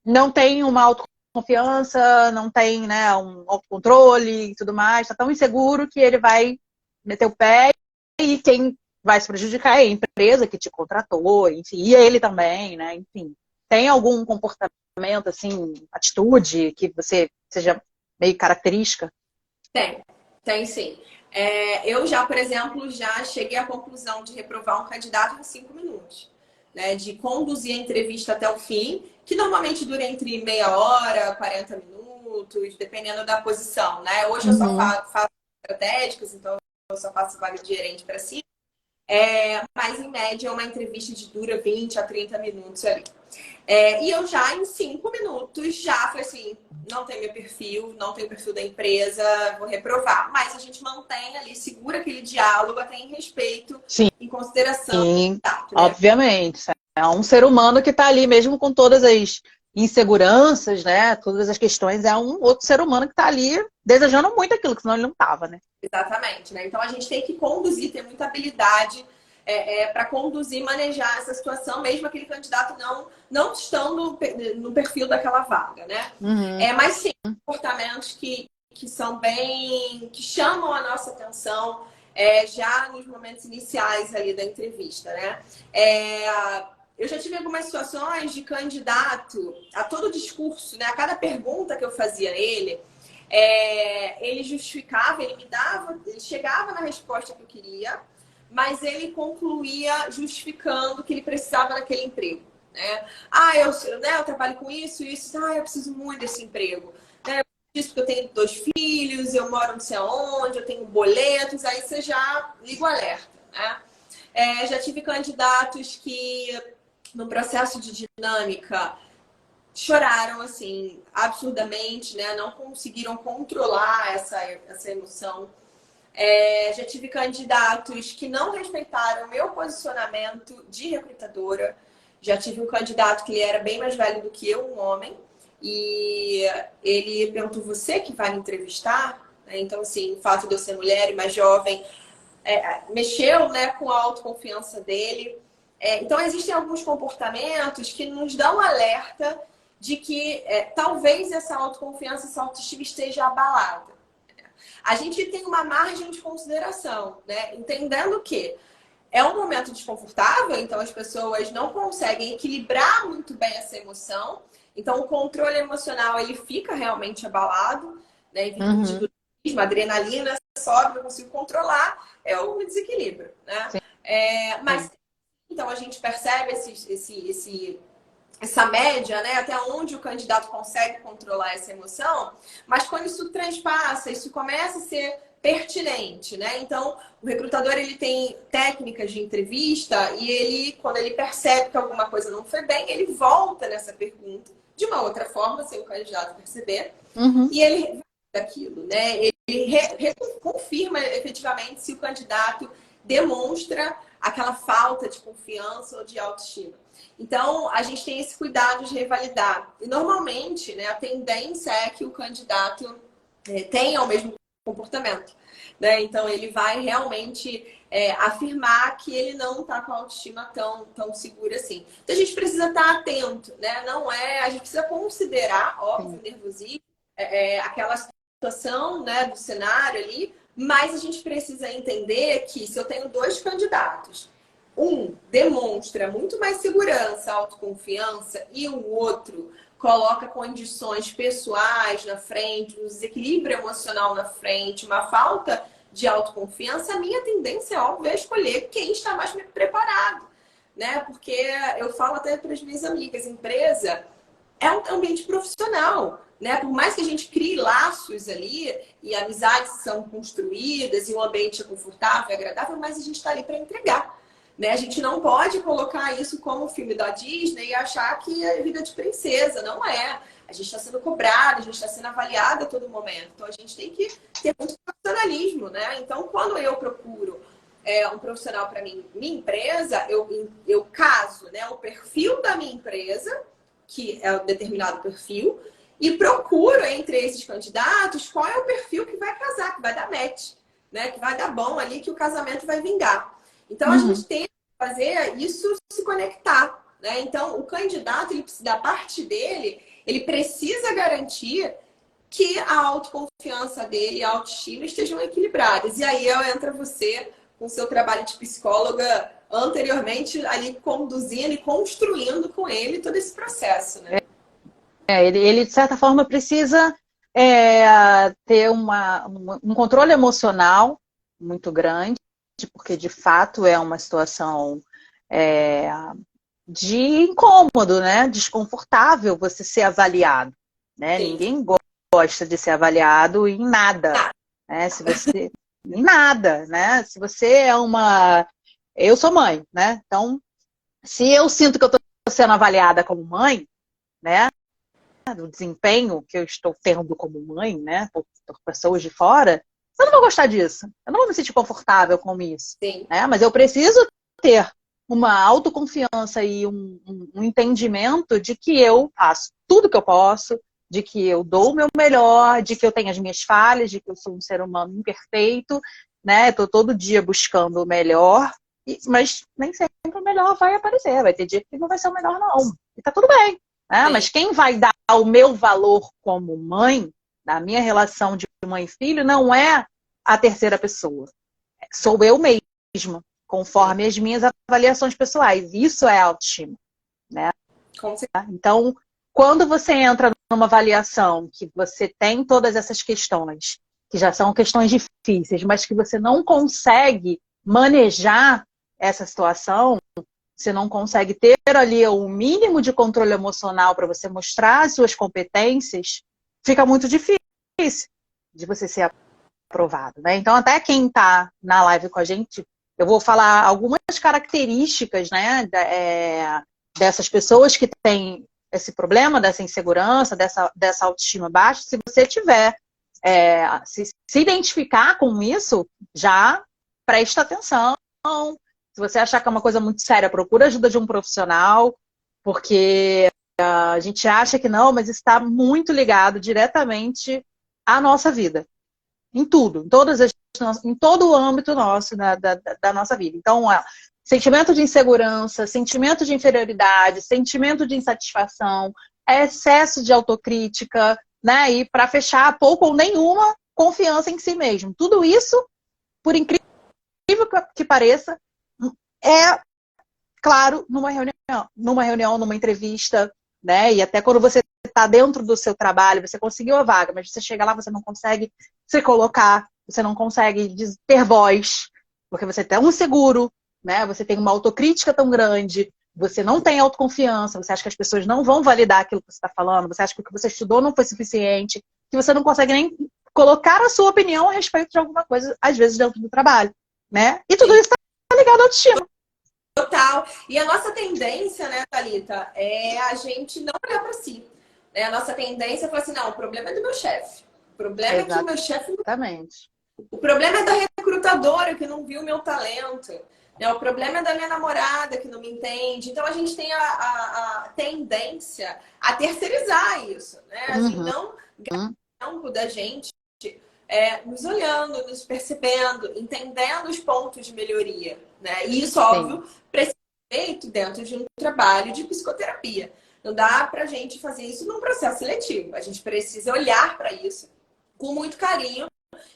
não tem uma autoconfiança, não tem, né, um autocontrole e tudo mais, está tão inseguro que ele vai meter o pé e quem vai se prejudicar a empresa que te contratou, enfim, e ele também, né? Enfim, tem algum comportamento, assim, atitude que você seja meio característica? Tem sim. Eu já, por exemplo, já cheguei à conclusão de reprovar um candidato em 5 minutos, né? De conduzir a entrevista até o fim, que normalmente dura entre meia hora, 40 minutos, dependendo da posição, né? Hoje eu só Uhum. faço estratégicas, então eu só faço vaga de gerente para cima. Mas, em média, uma entrevista de dura 20 a 30 minutos ali. E eu já, em 5 minutos, já falei assim, não tem meu perfil, não tem o perfil da empresa, vou reprovar. Mas a gente mantém ali, segura aquele diálogo, até em respeito, Sim, em consideração, tá, né? obviamente. É um ser humano que está ali, mesmo com todas as inseguranças, né? Todas as questões, é um outro ser humano que está ali desejando muito aquilo, que senão ele não estava, né? Exatamente, né? Então a gente tem que conduzir, ter muita habilidade para conduzir, manejar essa situação, mesmo aquele candidato não estando no perfil daquela vaga, né? Uhum. Mas sim, comportamentos que são que chamam a nossa atenção já nos momentos iniciais ali da entrevista, né? Eu já tive algumas situações de candidato a todo discurso, né? A cada pergunta que eu fazia a ele, ele justificava, ele chegava na resposta que eu queria, mas ele concluía justificando que ele precisava daquele emprego, né? Eu trabalho com isso, eu preciso muito desse emprego, né? Isso porque eu tenho 2 filhos, eu moro não sei aonde, eu tenho boletos, aí você já liga o alerta, né? Já tive candidatos que, no processo de dinâmica, choraram, assim, absurdamente, né? Não conseguiram controlar essa emoção. Já tive candidatos que não respeitaram o meu posicionamento de recrutadora. Já tive um candidato que ele era bem mais velho do que eu, um homem, e ele perguntou: você que vai me entrevistar? Então, assim, o fato de eu ser mulher e mais jovem mexeu, né, com a autoconfiança dele. Então, existem alguns comportamentos que nos dão alerta de que talvez essa autoconfiança, essa autoestima esteja abalada. A gente tem uma margem de consideração, né? Entendendo que é um momento desconfortável, então as pessoas não conseguem equilibrar muito bem essa emoção. Então, o controle emocional ele fica realmente abalado, né? Em virtude Uhum. do adrenalina sobe, eu consigo controlar, é o desequilíbrio, né? Mas então a gente percebe essa média, né? Até onde o candidato consegue controlar essa emoção, mas quando isso transpassa, isso começa a ser pertinente, né? Então, o recrutador ele tem técnicas de entrevista e ele, quando ele percebe que alguma coisa não foi bem, ele volta nessa pergunta de uma outra forma, sem o candidato perceber, Uhum. e ele revisa aquilo, né? Ele confirma efetivamente se o candidato demonstra aquela falta de confiança ou de autoestima. Então, a gente tem esse cuidado de revalidar. E, normalmente, né, a tendência é que o candidato tenha o mesmo comportamento, né? Então, ele vai realmente afirmar que ele não está com a autoestima tão segura assim. Então, a gente precisa estar atento, né? A gente precisa considerar, óbvio, o nervosismo, aquela situação, né, do cenário ali, mas a gente precisa entender que se eu tenho 2 candidatos, um demonstra muito mais segurança, autoconfiança, e o outro coloca condições pessoais na frente, um desequilíbrio emocional na frente, uma falta de autoconfiança, a minha tendência, óbvio, é escolher quem está mais preparado, né? Porque eu falo até para as minhas amigas, empresa é um ambiente profissional, né? Por mais que a gente crie laços ali e amizades são construídas e o ambiente é confortável, é agradável, mas a gente está ali para entregar, né? A gente não pode colocar isso como o filme da Disney e achar que é vida de princesa, não é. A gente está sendo cobrado, a gente está sendo avaliado a todo momento. Então a gente tem que ter muito profissionalismo, né? Então quando eu procuro um profissional para minha empresa, eu caso, né, o perfil da minha empresa, que é um determinado perfil, e procuro entre esses candidatos qual é o perfil que vai casar, que vai dar match, né? Que vai dar bom ali, que o casamento vai vingar. Então, a gente tem que fazer isso se conectar, né? Então, o candidato, da parte dele, ele precisa garantir que a autoconfiança dele e a autoestima estejam equilibradas. E aí entra você com o seu trabalho de psicóloga anteriormente, ali conduzindo e construindo com ele todo esse processo, né? Ele, de certa forma, precisa ter um controle emocional muito grande, porque, de fato, é uma situação de incômodo, né? Desconfortável você ser avaliado, né? Sim. Ninguém gosta de ser avaliado em nada, né? Em nada, né? Se você é uma... Eu sou mãe, né? Então, se eu sinto que eu estou sendo avaliada como mãe, né? Do desempenho que eu estou tendo como mãe, né? Por pessoas de fora, eu não vou gostar disso. Eu não vou me sentir confortável com isso. Sim. Né? Mas eu preciso ter uma autoconfiança e um entendimento de que eu faço tudo que eu posso, de que eu dou o meu melhor, de que eu tenho as minhas falhas, de que eu sou um ser humano imperfeito, né? Estou todo dia buscando o melhor, mas nem sempre o melhor vai aparecer. Vai ter dia que não vai ser o melhor, não. E tá tudo bem. Né? Mas quem vai dar o meu valor como mãe, na minha relação de mãe e filho, não é a terceira pessoa. Sou eu mesma, conforme as minhas avaliações pessoais. Isso é autoestima. Né? Então, quando você entra numa avaliação que você tem todas essas questões, que já são questões difíceis, mas que você não consegue manejar essa situação, você não consegue ter ali o mínimo de controle emocional para você mostrar as suas competências, fica muito difícil de você ser aprovado. Né? Então, até quem está na live com a gente, eu vou falar algumas características, né, dessas pessoas que têm esse problema, dessa insegurança, dessa autoestima baixa. Se você tiver, se identificar com isso, já presta atenção. Se você achar que é uma coisa muito séria, procura ajuda de um profissional, porque a gente acha que não, mas está muito ligado diretamente à nossa vida. Em tudo, em todo o âmbito nosso, da nossa vida. Então, sentimento de insegurança, sentimento de inferioridade, sentimento de insatisfação, excesso de autocrítica, né? E para fechar, pouco ou nenhuma confiança em si mesmo. Tudo isso, por incrível que pareça, é claro numa reunião, numa entrevista, né? E até quando você está dentro do seu trabalho, você conseguiu a vaga, mas você chega lá, você não consegue se colocar, você não consegue ter voz, porque você é tão inseguro, né? Você tem uma autocrítica tão grande, você não tem autoconfiança, você acha que as pessoas não vão validar aquilo que você está falando, você acha que o que você estudou não foi suficiente, que você não consegue nem colocar a sua opinião a respeito de alguma coisa, às vezes dentro do trabalho, né? E tudo isso está ligado à autoestima. Total. E a nossa tendência, né, Thalita, é a gente não olhar para si. Né? A nossa tendência é falar assim, não, o problema é do meu chefe. O problema é que o meu chefe... Exatamente. O problema é da recrutadora que não viu o meu talento. Né? O problema é da minha namorada que não me entende. Então, a gente tem a tendência a terceirizar isso. Né? Assim, não tempo da gente nos olhando, nos percebendo, entendendo os pontos de melhoria. Né? E isso, óbvio, precisa ser feito dentro de um trabalho de psicoterapia. Não dá pra gente fazer isso num processo seletivo. A gente precisa olhar para isso com muito carinho.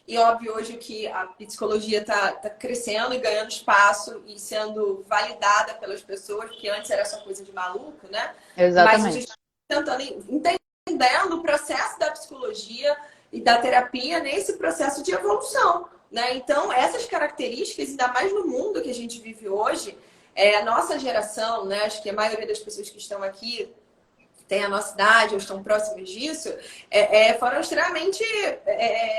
E óbvio hoje que a psicologia está crescendo e ganhando espaço e sendo validada pelas pessoas, porque antes era só coisa de maluco, né? Exatamente. Mas a gente está tentando entendendo o processo da psicologia e da terapia nesse processo de evolução, né? Então, essas características, ainda mais no mundo que a gente vive hoje, a nossa geração, né? Acho que a maioria das pessoas que estão aqui tem a nossa idade ou estão próximas disso, foram extremamente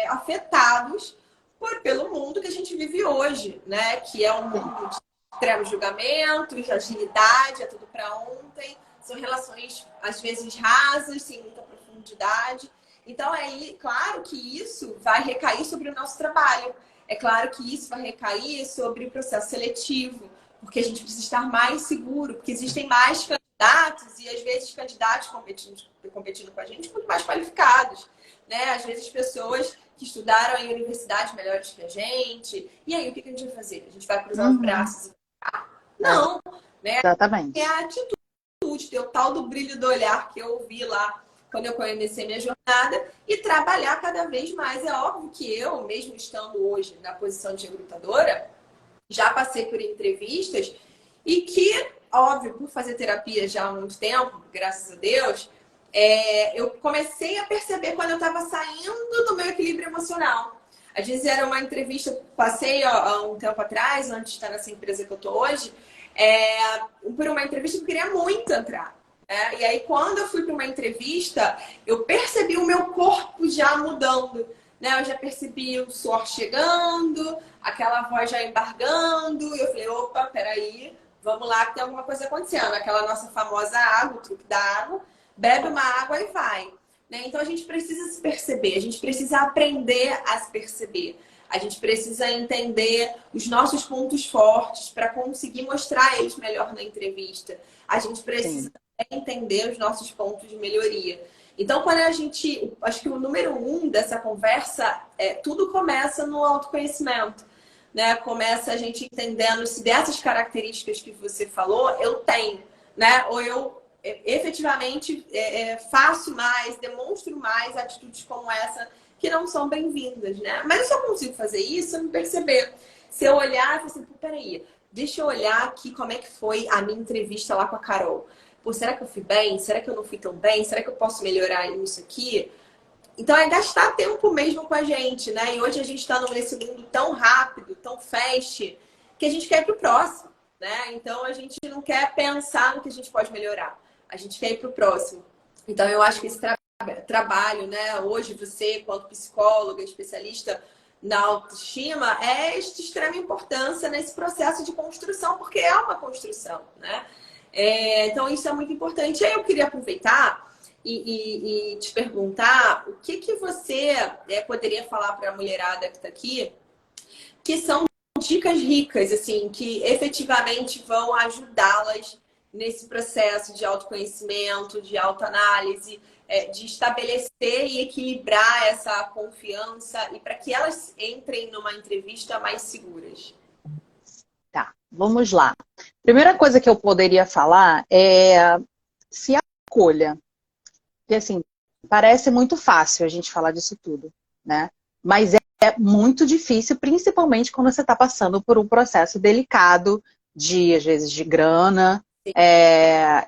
afetados pelo mundo que a gente vive hoje, né? Que é um mundo de extremos julgamentos, agilidade, é tudo para ontem, são relações às vezes rasas, sem muita profundidade. Então, claro que isso vai recair sobre o nosso trabalho. É claro que isso vai recair sobre o processo seletivo, porque a gente precisa estar mais seguro, porque existem mais candidatos e, às vezes, candidatos competindo com a gente muito mais qualificados. Né? Às vezes, pessoas que estudaram em universidades melhores que a gente. E aí, o que a gente vai fazer? A gente vai cruzar os braços e ficar? Não. Né? Exatamente. É a atitude, ter o tal do brilho do olhar que eu ouvi lá quando eu comecei minha jornada e trabalhar cada vez mais. É óbvio que eu, mesmo estando hoje na posição de recrutadora, já passei por entrevistas e que, óbvio, por fazer terapia já há muito tempo, graças a Deus, eu comecei a perceber quando eu estava saindo do meu equilíbrio emocional. Às vezes era uma entrevista, passei há um tempo atrás, antes de estar nessa empresa que eu estou hoje, por uma entrevista que eu queria muito entrar. E aí, quando eu fui para uma entrevista, eu percebi o meu corpo já mudando. Né? Eu já percebi o suor chegando, aquela voz já embargando. E eu falei, opa, peraí, vamos lá que tem alguma coisa acontecendo. Aquela nossa famosa água, o truque da água, bebe uma água e vai. Né? Então, a gente precisa se perceber, a gente precisa aprender a se perceber. A gente precisa entender os nossos pontos fortes para conseguir mostrar eles melhor na entrevista. A gente precisa entender os nossos pontos de melhoria. Então, quando a gente... Acho que o número 1 dessa conversa tudo começa no autoconhecimento. Né? Começa a gente entendendo se dessas características que você falou, eu tenho. Né? Ou eu efetivamente faço mais, demonstro mais atitudes como essa que não são bem-vindas, né? Mas eu só consigo fazer isso se eu me perceber. Se eu olhar e falar assim, peraí, deixa eu olhar aqui como é que foi a minha entrevista lá com a Carol. Pô, será que eu fui bem? Será que eu não fui tão bem? Será que eu posso melhorar isso aqui? Então é gastar tempo mesmo com a gente, né? E hoje a gente está nesse mundo tão rápido, tão fast, que a gente quer ir pro próximo, né? Então a gente não quer pensar no que a gente pode melhorar. A gente quer ir pro próximo. Então eu acho que esse trabalho, né? Hoje você, quanto psicóloga, especialista na autoestima, é de extrema importância nesse processo de construção, porque é uma construção, né? Então isso é muito importante. E aí eu queria aproveitar e te perguntar o que você poderia falar para a mulherada que está aqui, que são dicas ricas, assim, que efetivamente vão ajudá-las nesse processo de autoconhecimento, de autoanálise, de estabelecer e equilibrar essa confiança e para que elas entrem numa entrevista mais seguras. Tá, vamos lá. Primeira coisa que eu poderia falar é se acolha. Porque, assim, parece muito fácil a gente falar disso tudo, né? Mas é muito difícil, principalmente quando você está passando por um processo delicado de, às vezes, de grana.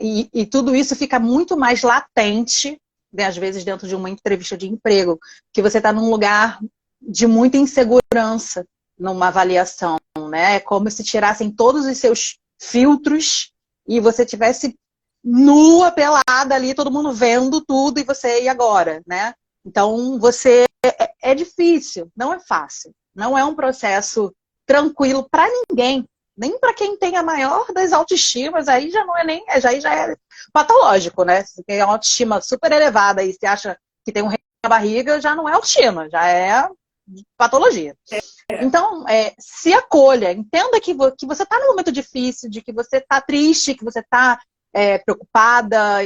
E tudo isso fica muito mais latente, né, às vezes, dentro de uma entrevista de emprego, que você está num lugar de muita insegurança numa avaliação, né? É como se tirassem todos os seus filtros e você tivesse nua, pelada ali, todo mundo vendo tudo, e você, e agora, né? Então, é difícil, não é fácil. Não é um processo tranquilo para ninguém. Nem para quem tem a maior das autoestimas, aí já não é nem, já é patológico, né? Se tem uma autoestima super elevada e você acha que tem um rei na barriga, já não é autoestima, já é patologia. Então, se acolha, entenda que você está num momento difícil, de que você está triste, que você está preocupada,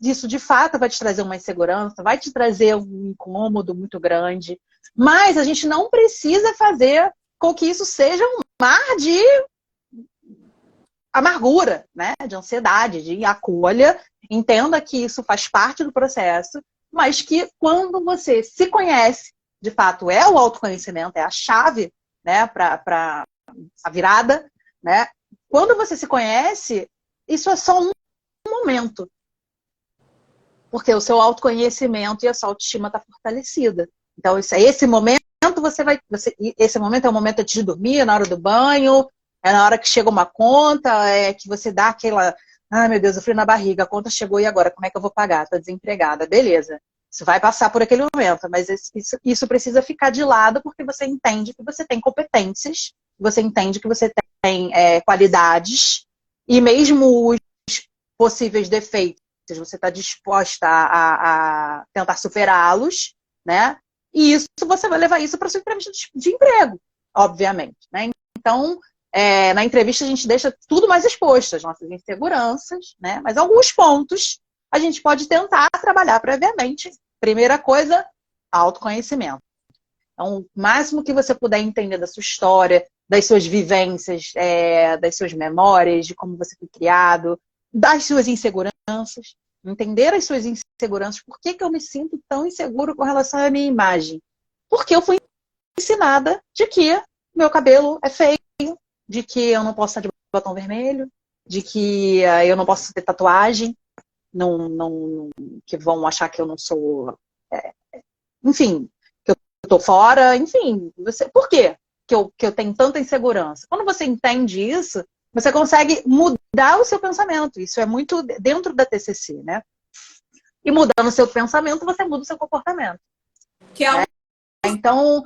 isso de fato vai te trazer uma insegurança, vai te trazer um incômodo muito grande, mas a gente não precisa fazer com que isso seja um mar de amargura, né? De ansiedade, de acolha, entenda que isso faz parte do processo, mas que quando você se conhece, de fato é o autoconhecimento, é a chave, né, para a virada, né? Quando você se conhece, isso é só um momento. Porque o seu autoconhecimento e a sua autoestima está fortalecida. Então, esse momento esse momento é o momento de dormir, na hora do banho, é na hora que chega uma conta, que você dá aquela, ai meu Deus, eu fui na barriga, a conta chegou e agora, como é que eu vou pagar? Estou desempregada, beleza. Isso vai passar por aquele momento, mas isso precisa ficar de lado porque você entende que você tem competências, você entende que você tem qualidades, e mesmo os possíveis defeitos, você está disposta a tentar superá-los, né? E isso, você vai levar isso para a sua entrevista de emprego, obviamente, né? Então, na entrevista a gente deixa tudo mais exposto, as nossas inseguranças, né? Mas alguns pontos a gente pode tentar trabalhar previamente. Primeira coisa, autoconhecimento. Então, o máximo que você puder entender da sua história, das suas vivências, das suas memórias, de como você foi criado, das suas inseguranças, entender as suas inseguranças. Por que eu me sinto tão inseguro com relação à minha imagem? Porque eu fui ensinada de que meu cabelo é feio, de que eu não posso estar de batom vermelho, de que eu não posso ter tatuagem, que vão achar que eu não sou, enfim, que eu tô fora, enfim, por quê que eu tenho tanta insegurança? Quando você entende isso, você consegue mudar o seu pensamento. Isso é muito dentro da TCC, né? E mudando o seu pensamento, você muda o seu comportamento. Que é Então,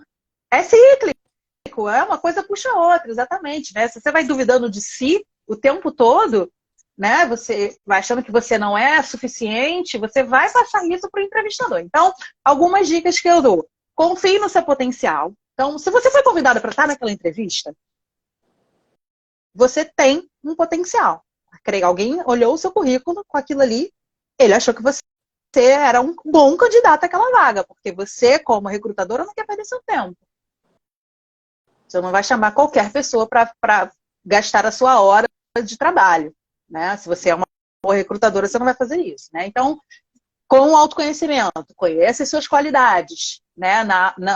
é cíclico, é uma coisa puxa a outra, exatamente, né? Se você vai duvidando de si o tempo todo, né? Você vai achando que você não é suficiente, você vai passar isso para o entrevistador. Então, algumas dicas que eu dou. Confie no seu potencial. Então, se você foi convidado para estar naquela entrevista, você tem um potencial. Alguém olhou o seu currículo com aquilo ali, ele achou que você era um bom candidato àquela vaga, porque você, como recrutadora, não quer perder seu tempo. Você não vai chamar qualquer pessoa para gastar a sua hora de trabalho, né? Se você é uma boa recrutadora, você não vai fazer isso, né? Então, com o autoconhecimento, conheça as suas qualidades, né?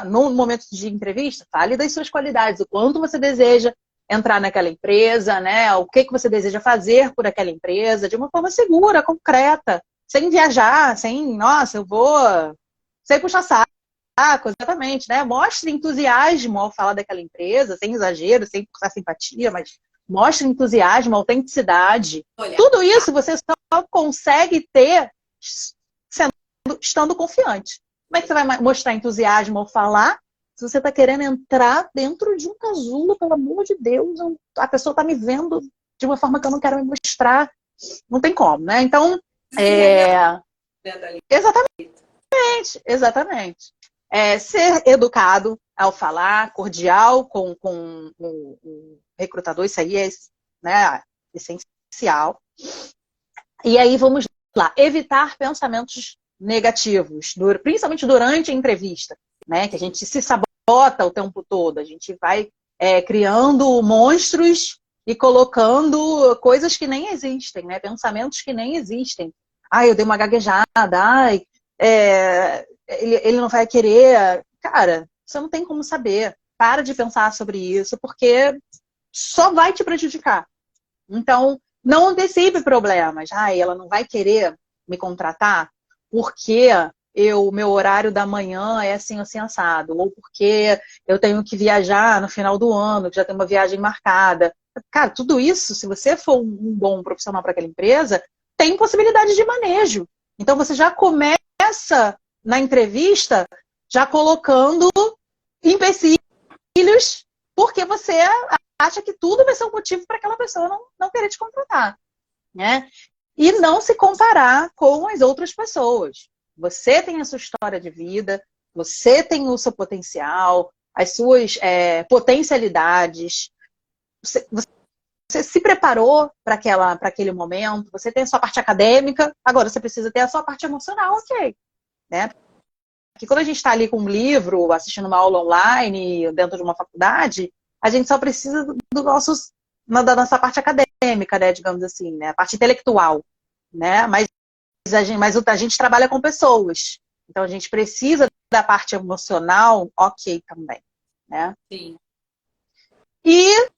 No momento de entrevista, fale das suas qualidades, o quanto você deseja entrar naquela empresa, né? O que você deseja fazer por aquela empresa, de uma forma segura, concreta, sem viajar, nossa, eu vou, sem puxar saco, exatamente, né? Mostre entusiasmo ao falar daquela empresa, sem exagero, sem puxar simpatia, mas mostre entusiasmo, autenticidade. Tudo isso você só consegue ter estando confiante. Como é que você vai mostrar entusiasmo ao falar se você está querendo entrar dentro de um casulo, pelo amor de Deus, a pessoa está me vendo de uma forma que eu não quero me mostrar. Não tem como, né? Então, exatamente. Ser educado ao falar, cordial com o recrutador, isso aí é, né, essencial. E aí, vamos lá, evitar pensamentos negativos, principalmente durante a entrevista, né? Que a gente se sabota o tempo todo, a gente vai criando monstros e colocando coisas que nem existem, né? Pensamentos que nem existem. Ai, eu dei uma gaguejada, ai, ele não vai querer. Cara, você não tem como saber. Para de pensar sobre isso, porque só vai te prejudicar. Então, não antecipe problemas. Ai, ela não vai querer me contratar porque meu horário da manhã é assim, assim, assado. Ou porque eu tenho que viajar no final do ano, que já tem uma viagem marcada. Cara, tudo isso, se você for um bom profissional para aquela empresa, tem possibilidade de manejo. Então, você já começa na entrevista já colocando empecilhos porque você acha que tudo vai ser um motivo para aquela pessoa não querer te contratar, né? E não se comparar com as outras pessoas. Você tem a sua história de vida, você tem o seu potencial, as suas potencialidades. Você se preparou para aquele momento, você tem a sua parte acadêmica, agora você precisa ter a sua parte emocional, ok, né? Porque quando a gente está ali com um livro, assistindo uma aula online, dentro de uma faculdade, a gente só precisa da nossa parte acadêmica, né, digamos assim, né, a parte intelectual, né, mas a gente trabalha com pessoas, então a gente precisa da parte emocional, ok, também, né. Sim. E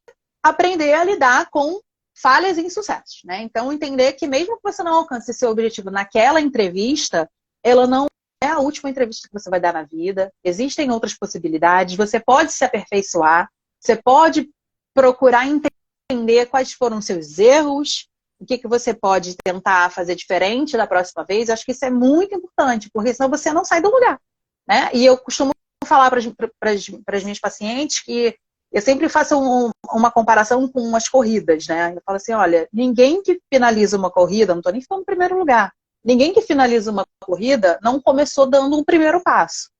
aprender a lidar com falhas e insucessos, né, então entender que mesmo que você não alcance seu objetivo naquela entrevista, ela não é a última entrevista que você vai dar na vida, existem outras possibilidades, você pode se aperfeiçoar, você pode procurar entender quais foram os seus erros, o que você pode tentar fazer diferente da próxima vez. Eu acho que isso é muito importante, porque senão você não sai do lugar, né? E eu costumo falar para as minhas pacientes que eu sempre faço uma comparação com as corridas, né? Eu falo assim, olha, ninguém que finaliza uma corrida, não estou nem falando no primeiro lugar, ninguém que finaliza uma corrida não começou dando um primeiro passo.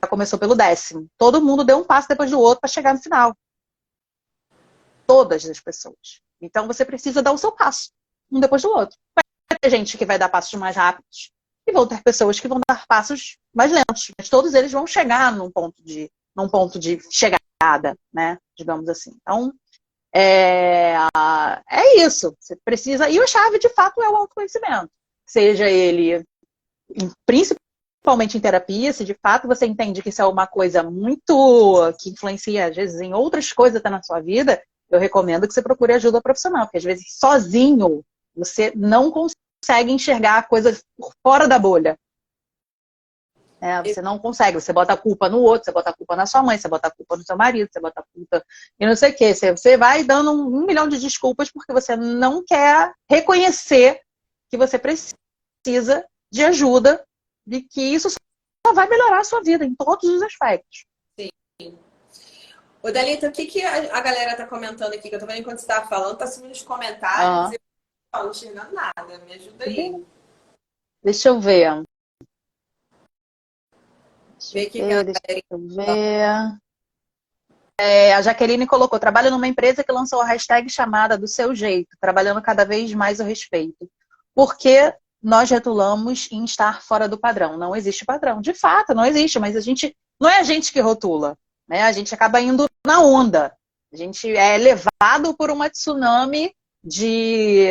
Já começou pelo 10º. Todo mundo deu um passo depois do outro para chegar no final. Todas as pessoas. Então você precisa dar o seu passo, um depois do outro. Vai ter gente que vai dar passos mais rápidos e vão ter pessoas que vão dar passos mais lentos. Mas todos eles vão chegar num ponto de chegada, né? Digamos assim. Então, é isso. Você precisa. E a chave, de fato, é o autoconhecimento. Seja ele, principalmente principalmente em terapia, se de fato você entende que isso é uma coisa muito que influencia, às vezes, em outras coisas até na sua vida, eu recomendo que você procure ajuda profissional, porque às vezes sozinho você não consegue enxergar a coisa por fora da bolha. Você não consegue, você bota a culpa no outro, você bota a culpa na sua mãe, você bota a culpa no seu marido, você bota a culpa e não sei o quê. Você vai dando um milhão de desculpas porque você não quer reconhecer que você precisa de ajuda, de que isso só vai melhorar a sua vida em todos os aspectos. Sim. Ô, Dalita, o que, que a galera tá comentando aqui? Que eu tô vendo enquanto você tava falando, tá subindo os comentários. Eu não tô enxergando nada. Me ajuda aí. Deixa eu ver. Vê o que que a Deixa galera eu ver. A Jaqueline colocou: trabalho numa empresa que lançou a hashtag chamada do seu jeito, trabalhando cada vez mais o respeito. Porque nós rotulamos em estar fora do padrão. Não existe padrão. De fato, não existe, mas não é a gente que rotula, né? A gente acaba indo na onda. A gente é levado por uma tsunami de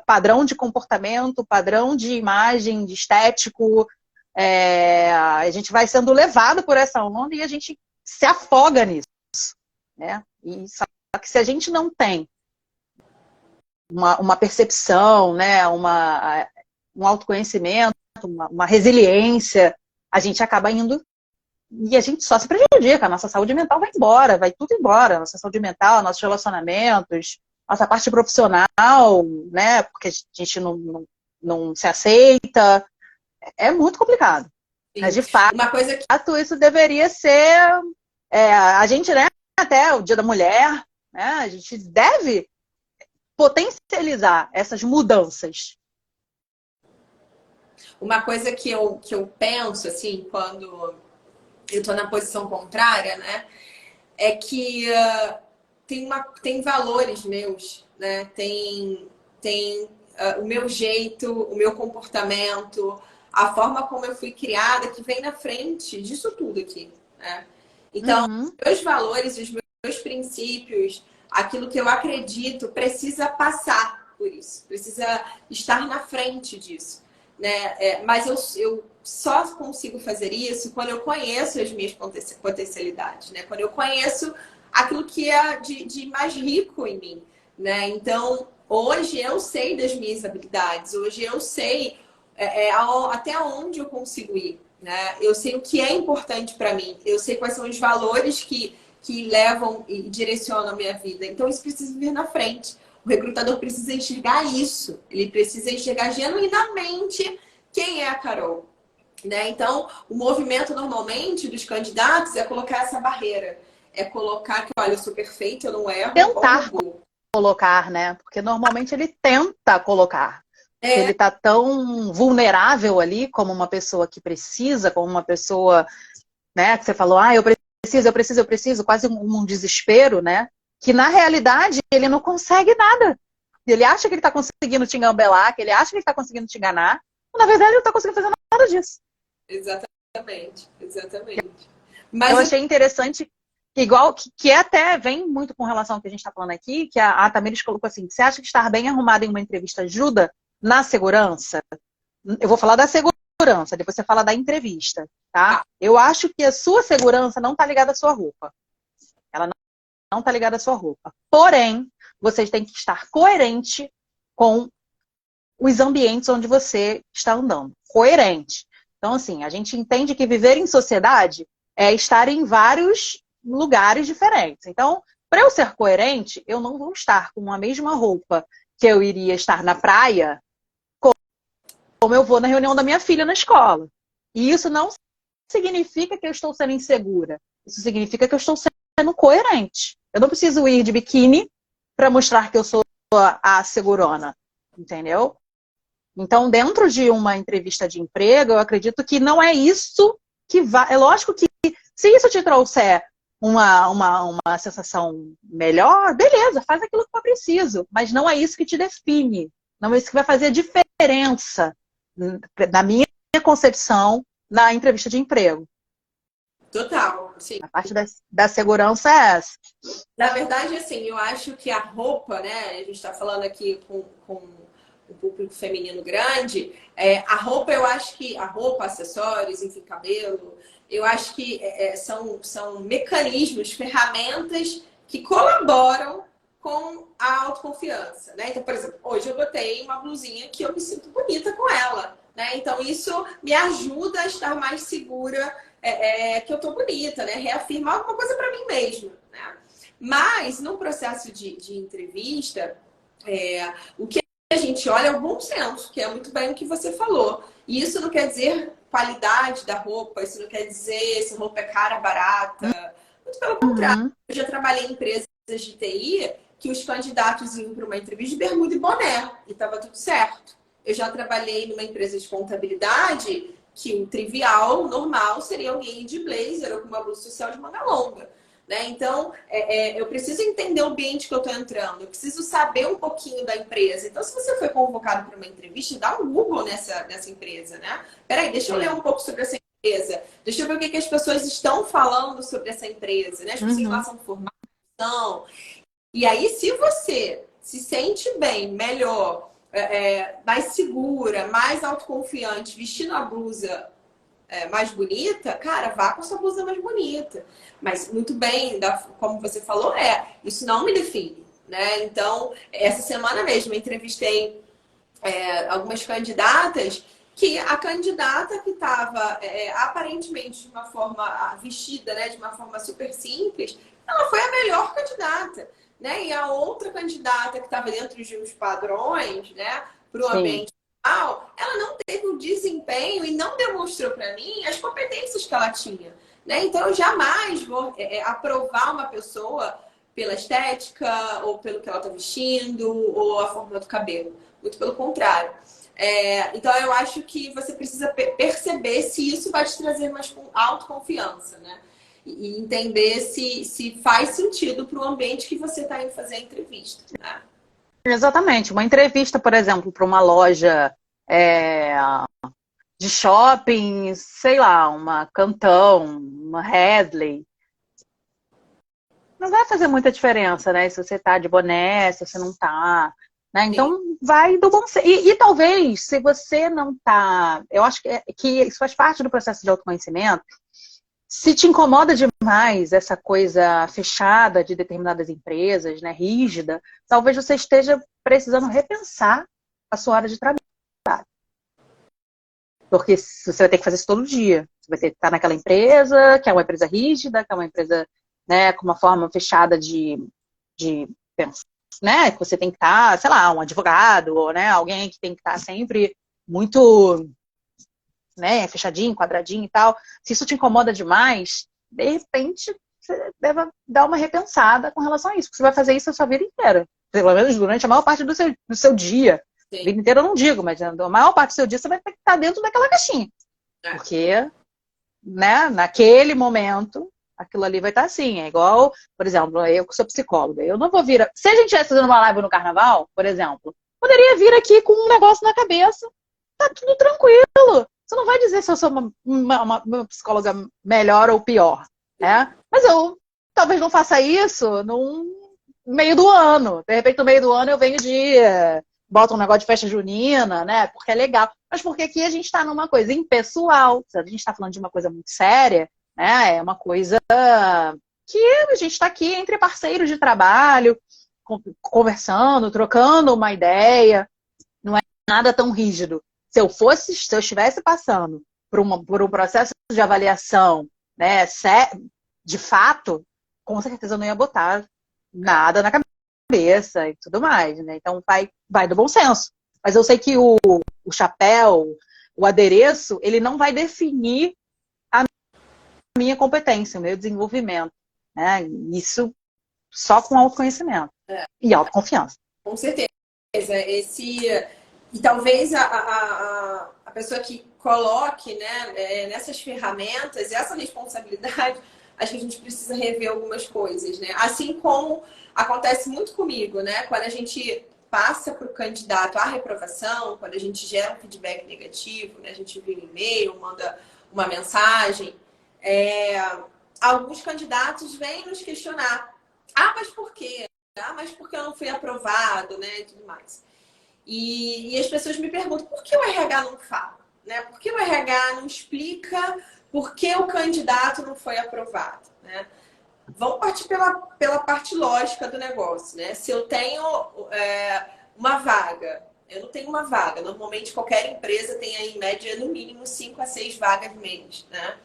padrão de comportamento, padrão de imagem, de estético. A gente vai sendo levado por essa onda e a gente se afoga nisso, né? E só que se a gente não tem uma percepção, né, um autoconhecimento, uma resiliência, a gente acaba indo e a gente só se prejudica. A nossa saúde mental vai embora, vai tudo embora. A nossa saúde mental, nossos relacionamentos, nossa parte profissional, né, porque a gente não se aceita. É muito complicado. Sim. Mas, de fato, uma coisa que... isso deveria ser... a gente, né, até o Dia da Mulher, né, a gente deve potencializar essas mudanças. Uma coisa que eu penso, assim, quando eu tô na posição contrária, né, é que tem valores meus, né, tem o meu jeito, o meu comportamento, a forma como eu fui criada, que vem na frente disso tudo aqui, né? Então, meus valores, os meus princípios, aquilo que eu acredito, precisa passar por isso, precisa estar na frente disso, né? Mas eu só consigo fazer isso quando eu conheço as minhas potencialidades, né? Quando eu conheço aquilo que é de mais rico em mim, né? Então, hoje eu sei das minhas habilidades, hoje eu sei até onde eu consigo ir, né? Eu sei o que é importante para mim, eu sei quais são os valores que levam e direcionam a minha vida. Então, isso precisa vir na frente. O recrutador precisa enxergar isso, ele precisa enxergar genuinamente quem é a Carol, né? Então, o movimento normalmente dos candidatos é colocar essa barreira. É colocar que, olha, eu sou perfeita, eu não erro. Tentar colocar, né? Porque normalmente ele tenta colocar. Ele está tão vulnerável ali como uma pessoa que precisa, como uma pessoa, né? Que você falou, eu preciso, quase um desespero, né? Que na realidade ele não consegue nada. Ele acha que ele está conseguindo te engambelar, que ele acha que ele está conseguindo te enganar. Na verdade, ele não está conseguindo fazer nada disso. Exatamente, exatamente. Mas eu achei interessante, igual que até vem muito com relação ao que a gente está falando aqui, que a Tamires colocou assim: você acha que estar bem arrumado em uma entrevista ajuda na segurança? Eu vou falar da segurança, depois você fala da entrevista, tá? Eu acho que a sua segurança não está ligada à sua roupa. Ela não está ligada à sua roupa. Porém, você tem que estar coerente com os ambientes onde você está andando. Coerente. Então, assim, a gente entende que viver em sociedade é estar em vários lugares diferentes. Então, para eu ser coerente, eu não vou estar com a mesma roupa que eu iria estar na praia como eu vou na reunião da minha filha na escola. E isso não significa que eu estou sendo insegura. Isso significa que eu estou sendo coerente. Eu não preciso ir de biquíni para mostrar que eu sou a segurona. Entendeu? Então, dentro de uma entrevista de emprego, eu acredito que não é isso que vai... É lógico que se isso te trouxer uma sensação melhor, beleza, faz aquilo que for preciso. Mas não é isso que te define. Não é isso que vai fazer a diferença, na minha concepção, na entrevista de emprego. Total, sim. A parte da segurança é essa. Na verdade, assim, eu acho que a roupa, né? A gente está falando aqui com um público feminino grande, a roupa, eu acho que a roupa, acessórios, enfim, cabelo, eu acho que são mecanismos, ferramentas que colaboram com a autoconfiança, né? Então, por exemplo, hoje eu botei uma blusinha que eu me sinto bonita com ela, né? Então, isso me ajuda a estar mais segura que eu tô bonita, né? Reafirmar alguma coisa para mim mesma, né? Mas, no processo de entrevista, o que a gente olha é o bom senso, que é muito bem o que você falou. E isso não quer dizer qualidade da roupa, isso não quer dizer se a roupa é cara, barata. Muito pelo contrário. Uhum. Eu já trabalhei em empresas de TI que os candidatos iam para uma entrevista de bermuda e boné, e estava tudo certo. Eu já trabalhei numa empresa de contabilidade que o trivial, normal, seria alguém de blazer ou com uma blusa social de manga longa. Né? Então, eu preciso entender o ambiente que eu estou entrando, eu preciso saber um pouquinho da empresa. Então, se você foi convocado para uma entrevista, dá um Google nessa empresa, né? Peraí, deixa eu ler um pouco sobre essa empresa, deixa eu ver o que as pessoas estão falando sobre essa empresa, né? As pessoas Uhum. passam formação. E aí, se você se sente bem, melhor, mais segura, mais autoconfiante, vestindo a blusa mais bonita, cara, vá com sua blusa mais bonita. Mas muito bem, como você falou, isso não me define, né? Então, essa semana mesmo, eu entrevistei algumas candidatas que a candidata que estava aparentemente de uma forma vestida, né, de uma forma super simples, ela foi a melhor candidata, né? E a outra candidata que estava dentro de uns padrões, né, para o Sim. ambiente ela não teve o desempenho e não demonstrou para mim as competências que ela tinha, né? Então eu jamais vou aprovar uma pessoa pela estética ou pelo que ela está vestindo ou a forma do cabelo. Muito pelo contrário. Então eu acho que você precisa perceber se isso vai te trazer mais autoconfiança, né? E entender se faz sentido para o ambiente que você está indo fazer a entrevista, né? Exatamente. Uma entrevista, por exemplo, para uma loja é, de shopping, sei lá, uma Cantão, uma Headley, não vai fazer muita diferença, né? Se você tá de boné, se você não tá, né? Sim. Então, vai do bom senso. E talvez, se você não tá... Eu acho que isso faz parte do processo de autoconhecimento. Se te incomoda demais essa coisa fechada de determinadas empresas, né, rígida, talvez você esteja precisando repensar a sua área de trabalho. Porque você vai ter que fazer isso todo dia. Você vai ter que estar naquela empresa, que é uma empresa rígida, que é uma empresa, né, com uma forma fechada de pensar, né? Que você tem que estar, sei lá, um advogado, ou né, alguém que tem que estar sempre muito, né, fechadinho, quadradinho e tal. Se isso te incomoda demais, de repente você deve dar uma repensada com relação a isso, porque você vai fazer isso a sua vida inteira. Pelo menos durante a maior parte do seu dia. A Sim. vida inteira eu não digo, mas a maior parte do seu dia você vai ter que estar dentro daquela caixinha. Porque, né, naquele momento, aquilo ali vai estar assim. É igual, por exemplo, eu que sou psicóloga, eu não vou vir. Se a gente estivesse fazendo uma live no carnaval, por exemplo, poderia vir aqui com um negócio na cabeça. Tá tudo tranquilo. Você não vai dizer se eu sou uma psicóloga melhor ou pior, né? Mas eu talvez não faça isso no meio do ano. De repente, no meio do ano eu venho boto um negócio de festa junina, né? Porque é legal. Mas porque aqui a gente está numa coisa impessoal. Se a gente está falando de uma coisa muito séria, né? É uma coisa que a gente está aqui entre parceiros de trabalho, conversando, trocando uma ideia. Não é nada tão rígido. Se eu estivesse passando por um processo de avaliação, né, de fato, com certeza eu não ia botar nada na cabeça e tudo mais, né? Então vai do bom senso. Mas eu sei que o chapéu, o adereço, ele não vai definir a minha competência, o meu desenvolvimento, né? Isso só com autoconhecimento e autoconfiança. Com certeza. E talvez a pessoa que coloque, né, nessas ferramentas essa responsabilidade, acho que a gente precisa rever algumas coisas, né? Assim como acontece muito comigo, né? Quando a gente passa para o candidato a reprovação, quando a gente gera um feedback negativo, né? A gente envia um e-mail, manda uma mensagem, alguns candidatos vêm nos questionar. Ah, mas por quê? Ah, mas porque eu não fui aprovado, né? E tudo mais. E as pessoas me perguntam, por que o RH não fala? Né? Por que o RH não explica por que o candidato não foi aprovado? Né? Vamos partir pela parte lógica do negócio, né? Se eu tenho uma vaga, eu não tenho uma vaga. Normalmente qualquer empresa tem aí, em média, no mínimo 5 a 6 vagas mês, né?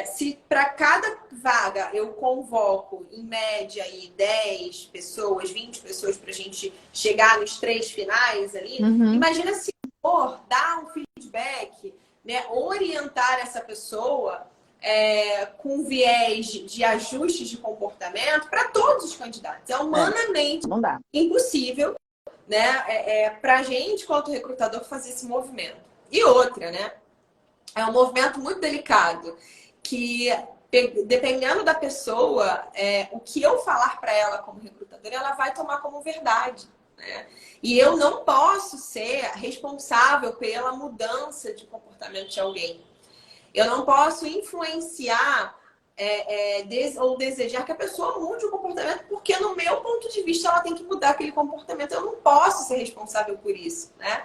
Se para cada vaga eu convoco, em média, aí 10 pessoas, 20 pessoas para a gente chegar nos 3 finais ali, Uhum. imagina se for dar um feedback, né, orientar essa pessoa com viés de ajustes de comportamento para todos os candidatos. É humanamente Não dá. impossível, né, para a gente, quanto recrutador, fazer esse movimento. E outra, né? É um movimento muito delicado, que dependendo da pessoa, o que eu falar para ela como recrutadora, ela vai tomar como verdade. Né? E eu não posso ser responsável pela mudança de comportamento de alguém. Eu não posso influenciar ou desejar que a pessoa mude o comportamento, porque no meu ponto de vista ela tem que mudar aquele comportamento. Eu não posso ser responsável por isso, né?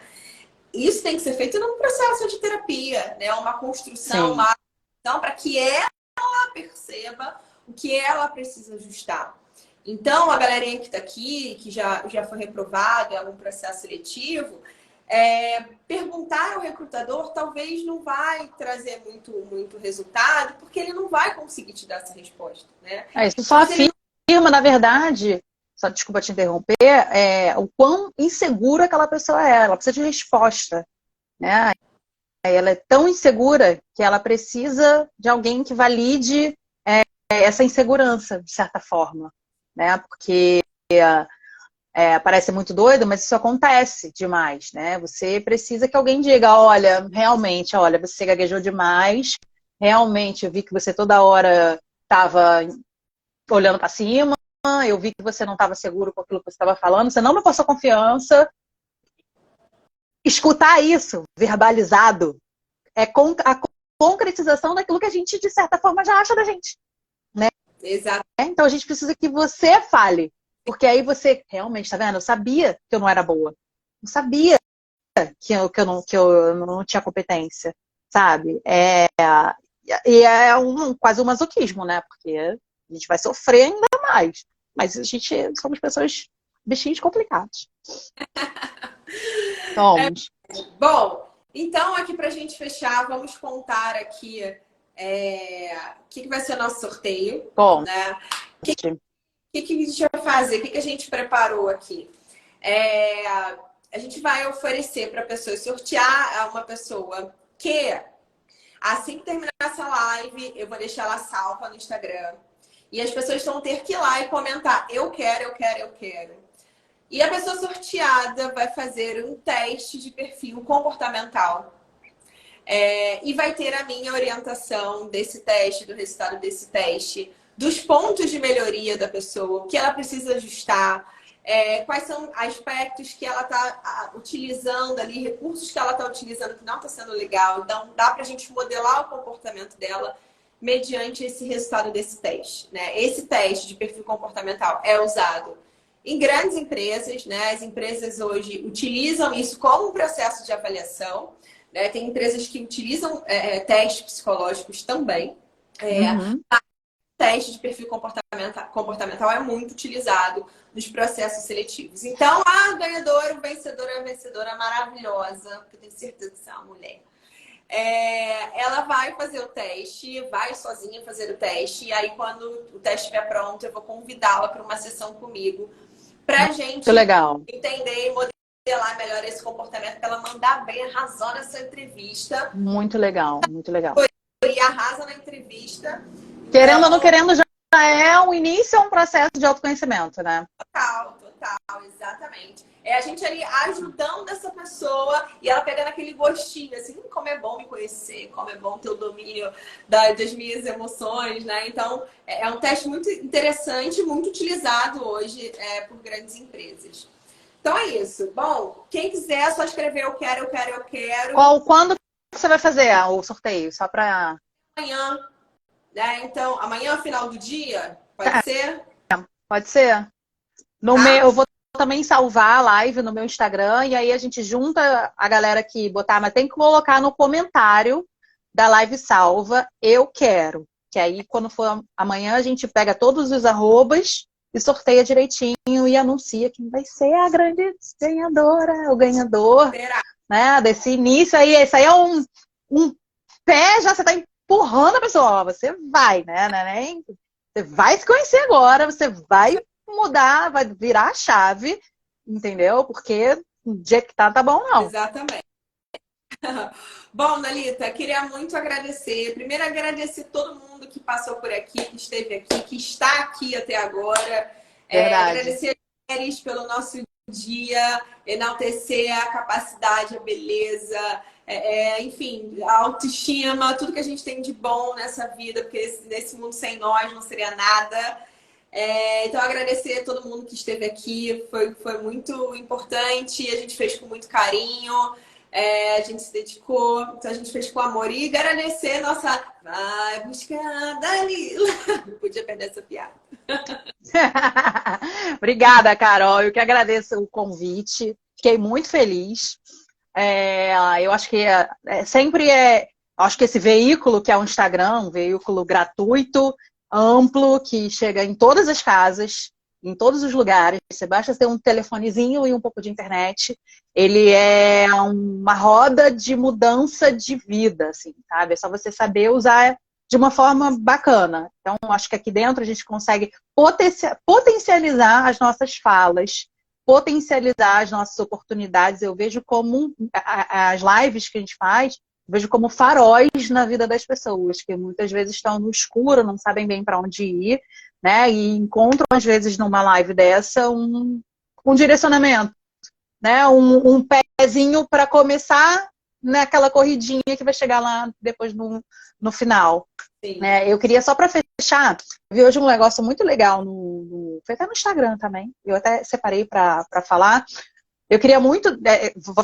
Isso tem que ser feito num processo de terapia, né? Uma construção, Sim. uma ação para que ela perceba o que ela precisa ajustar. Então, a galerinha que está aqui, que já foi reprovada em algum processo seletivo, perguntar ao recrutador talvez não vai trazer muito resultado, porque ele não vai conseguir te dar essa resposta, né? Isso só Então, se ele afirma, na verdade, só desculpa te interromper, o quão insegura aquela pessoa é. Ela precisa de resposta, né? Ela é tão insegura que ela precisa de alguém que valide essa insegurança, de certa forma, né? Porque parece muito doido, mas isso acontece demais, né? Você precisa que alguém diga, olha, realmente, olha, você gaguejou demais, realmente eu vi que você toda hora estava olhando para cima, eu vi que você não estava seguro com aquilo que você estava falando, você não me passou confiança. Escutar isso, verbalizado, é a concretização daquilo que a gente, de certa forma, já acha da gente. Né? Exato. Então a gente precisa que você fale. Porque aí você, realmente, tá vendo? Eu sabia que eu não era boa. Eu sabia que eu não tinha competência, sabe? E é quase um masoquismo, né? Porque a gente vai sofrer ainda mais. Mas a gente somos pessoas, bichinhos complicados. Somos. Bom, então aqui para a gente fechar, vamos contar aqui o que vai ser o nosso sorteio, Bom, né? O que a gente vai fazer? O que a gente preparou aqui? A gente vai oferecer para a pessoa sortear uma pessoa que, assim que terminar essa live, eu vou deixar ela salva no Instagram. E as pessoas vão ter que ir lá e comentar: eu quero, eu quero, eu quero. E a pessoa sorteada vai fazer um teste de perfil comportamental. E vai ter a minha orientação desse teste, do resultado desse teste, dos pontos de melhoria da pessoa, o que ela precisa ajustar, quais são aspectos que ela está utilizando ali, recursos que ela está utilizando que não está sendo legal. Então, dá para a gente modelar o comportamento dela mediante esse resultado desse teste. Né? Esse teste de perfil comportamental é usado em grandes empresas, né? As empresas hoje utilizam isso como um processo de avaliação. Né? Tem empresas que utilizam testes psicológicos também. Uhum. O teste de perfil comportamental é muito utilizado nos processos seletivos. Então, a ganhadora, a vencedora maravilhosa, que eu tenho certeza que você é uma mulher, ela vai fazer o teste, vai sozinha fazer o teste, e aí quando o teste estiver pronto, eu vou convidá-la para uma sessão comigo, para a gente Muito legal. entender e modelar melhor esse comportamento, para ela mandar bem, arrasar nessa entrevista. Muito legal, muito legal. E arrasa na entrevista. Querendo ou não Então, querendo, já é um início a um processo de autoconhecimento, né? total, exatamente. É a gente ali ajudando essa pessoa e ela pegando aquele gostinho, assim, como é bom me conhecer, como é bom ter o domínio das minhas emoções, né? Então, é um teste muito interessante, muito utilizado hoje por grandes empresas. Então é isso. Bom, quem quiser, é só escrever eu quero, eu quero, eu quero. Quando você vai fazer o sorteio? Só para... Amanhã, né? Então, amanhã, final do dia, pode ser? Pode ser? No Tá? meu, eu vou também salvar a live no meu Instagram e aí a gente junta a galera que botar, mas tem que colocar no comentário da live salva, eu quero. Que aí, quando for amanhã, a gente pega todos os arrobas e sorteia direitinho e anuncia quem vai ser a grande ganhadora, o ganhador, né, desse início aí. Esse aí é um pé, já você tá empurrando a pessoa, ó, você vai, né? Você vai se conhecer agora, você vai mudar, vai virar a chave, entendeu? Porque o dia que tá bom, não. Exatamente. Bom, Dalita, queria muito agradecer. Primeiro, agradecer todo mundo que passou por aqui, que esteve aqui, que está aqui até agora. Agradecer as mulheres pelo nosso dia, enaltecer a capacidade, a beleza, enfim, a autoestima, tudo que a gente tem de bom nessa vida, porque nesse mundo sem nós não seria nada. Então, agradecer a todo mundo que esteve aqui, foi muito importante, a gente fez com muito carinho. A gente se dedicou, então a gente fez com amor. E agradecer nossa vai buscar Dalila. Não podia perder essa piada. Obrigada, Carol. Eu que agradeço o convite. Fiquei muito feliz. Eu acho que acho que esse veículo que é o Instagram, um veículo gratuito, amplo, que chega em todas as casas, em todos os lugares. Você basta ter um telefonezinho e um pouco de internet. Ele é uma roda de mudança de vida, assim, sabe? É só você saber usar de uma forma bacana. Então, acho que aqui dentro a gente consegue potencializar as nossas falas, potencializar as nossas oportunidades. Eu vejo como as lives que a gente faz, vejo como faróis na vida das pessoas, que muitas vezes estão no escuro, não sabem bem para onde ir, né? E encontram, às vezes, numa live dessa, um direcionamento, né? Um pezinho para começar naquela corridinha que vai chegar lá depois no final. Né? Eu queria só para fechar, eu vi hoje um negócio muito legal, foi até no Instagram também, eu até separei para falar. Eu queria muito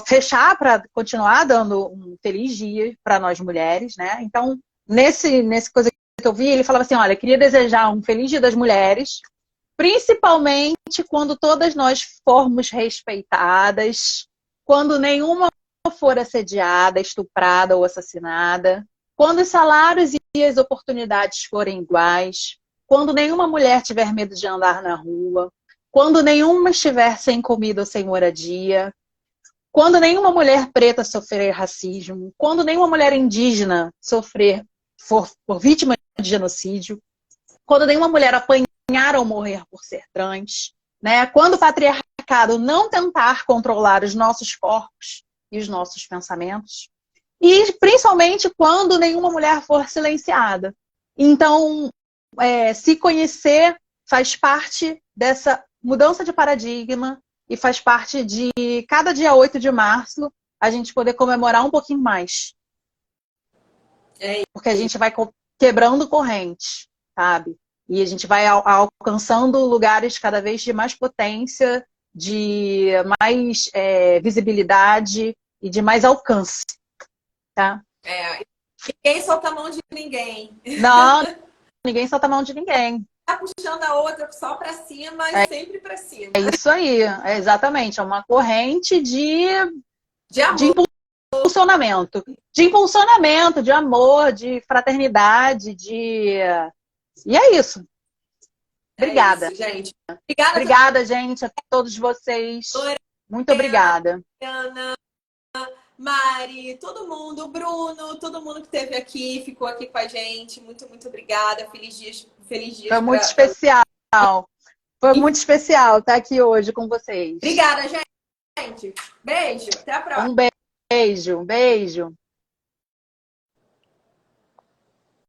fechar para continuar dando um feliz dia para nós mulheres, né? Então, nesse coisa que eu vi, ele falava assim, olha, eu queria desejar um feliz dia das mulheres, principalmente quando todas nós formos respeitadas, quando nenhuma for assediada, estuprada ou assassinada, quando os salários e as oportunidades forem iguais, quando nenhuma mulher tiver medo de andar na rua, quando nenhuma estiver sem comida ou sem moradia, quando nenhuma mulher preta sofrer racismo, quando nenhuma mulher indígena for vítima de genocídio, quando nenhuma mulher apanhar ou morrer por ser trans, né? Quando o patriarcado não tentar controlar os nossos corpos e os nossos pensamentos, e principalmente quando nenhuma mulher for silenciada. Então, se conhecer faz parte dessa mudança de paradigma e faz parte de cada dia 8 de março a gente poder comemorar um pouquinho mais. Porque a gente vai quebrando corrente, sabe? E a gente vai alcançando lugares cada vez de mais potência, de mais visibilidade e de mais alcance. Tá? Ninguém solta a mão de ninguém. Não, ninguém solta a mão de ninguém. Tá puxando a outra só pra cima e sempre pra cima. É isso aí, exatamente. É uma corrente de impulsionamento. De impulsionamento, de amor, de fraternidade, E é isso. Obrigada. É isso, gente. Obrigada, gente, a todos vocês. Muito obrigada. Ana, Mari, todo mundo, Bruno, todo mundo que esteve aqui, ficou aqui com a gente. Muito, muito obrigada. Feliz dia. Foi muito especial. Foi muito especial estar aqui hoje com vocês. Obrigada, gente. Beijo. Até a próxima. Um beijo.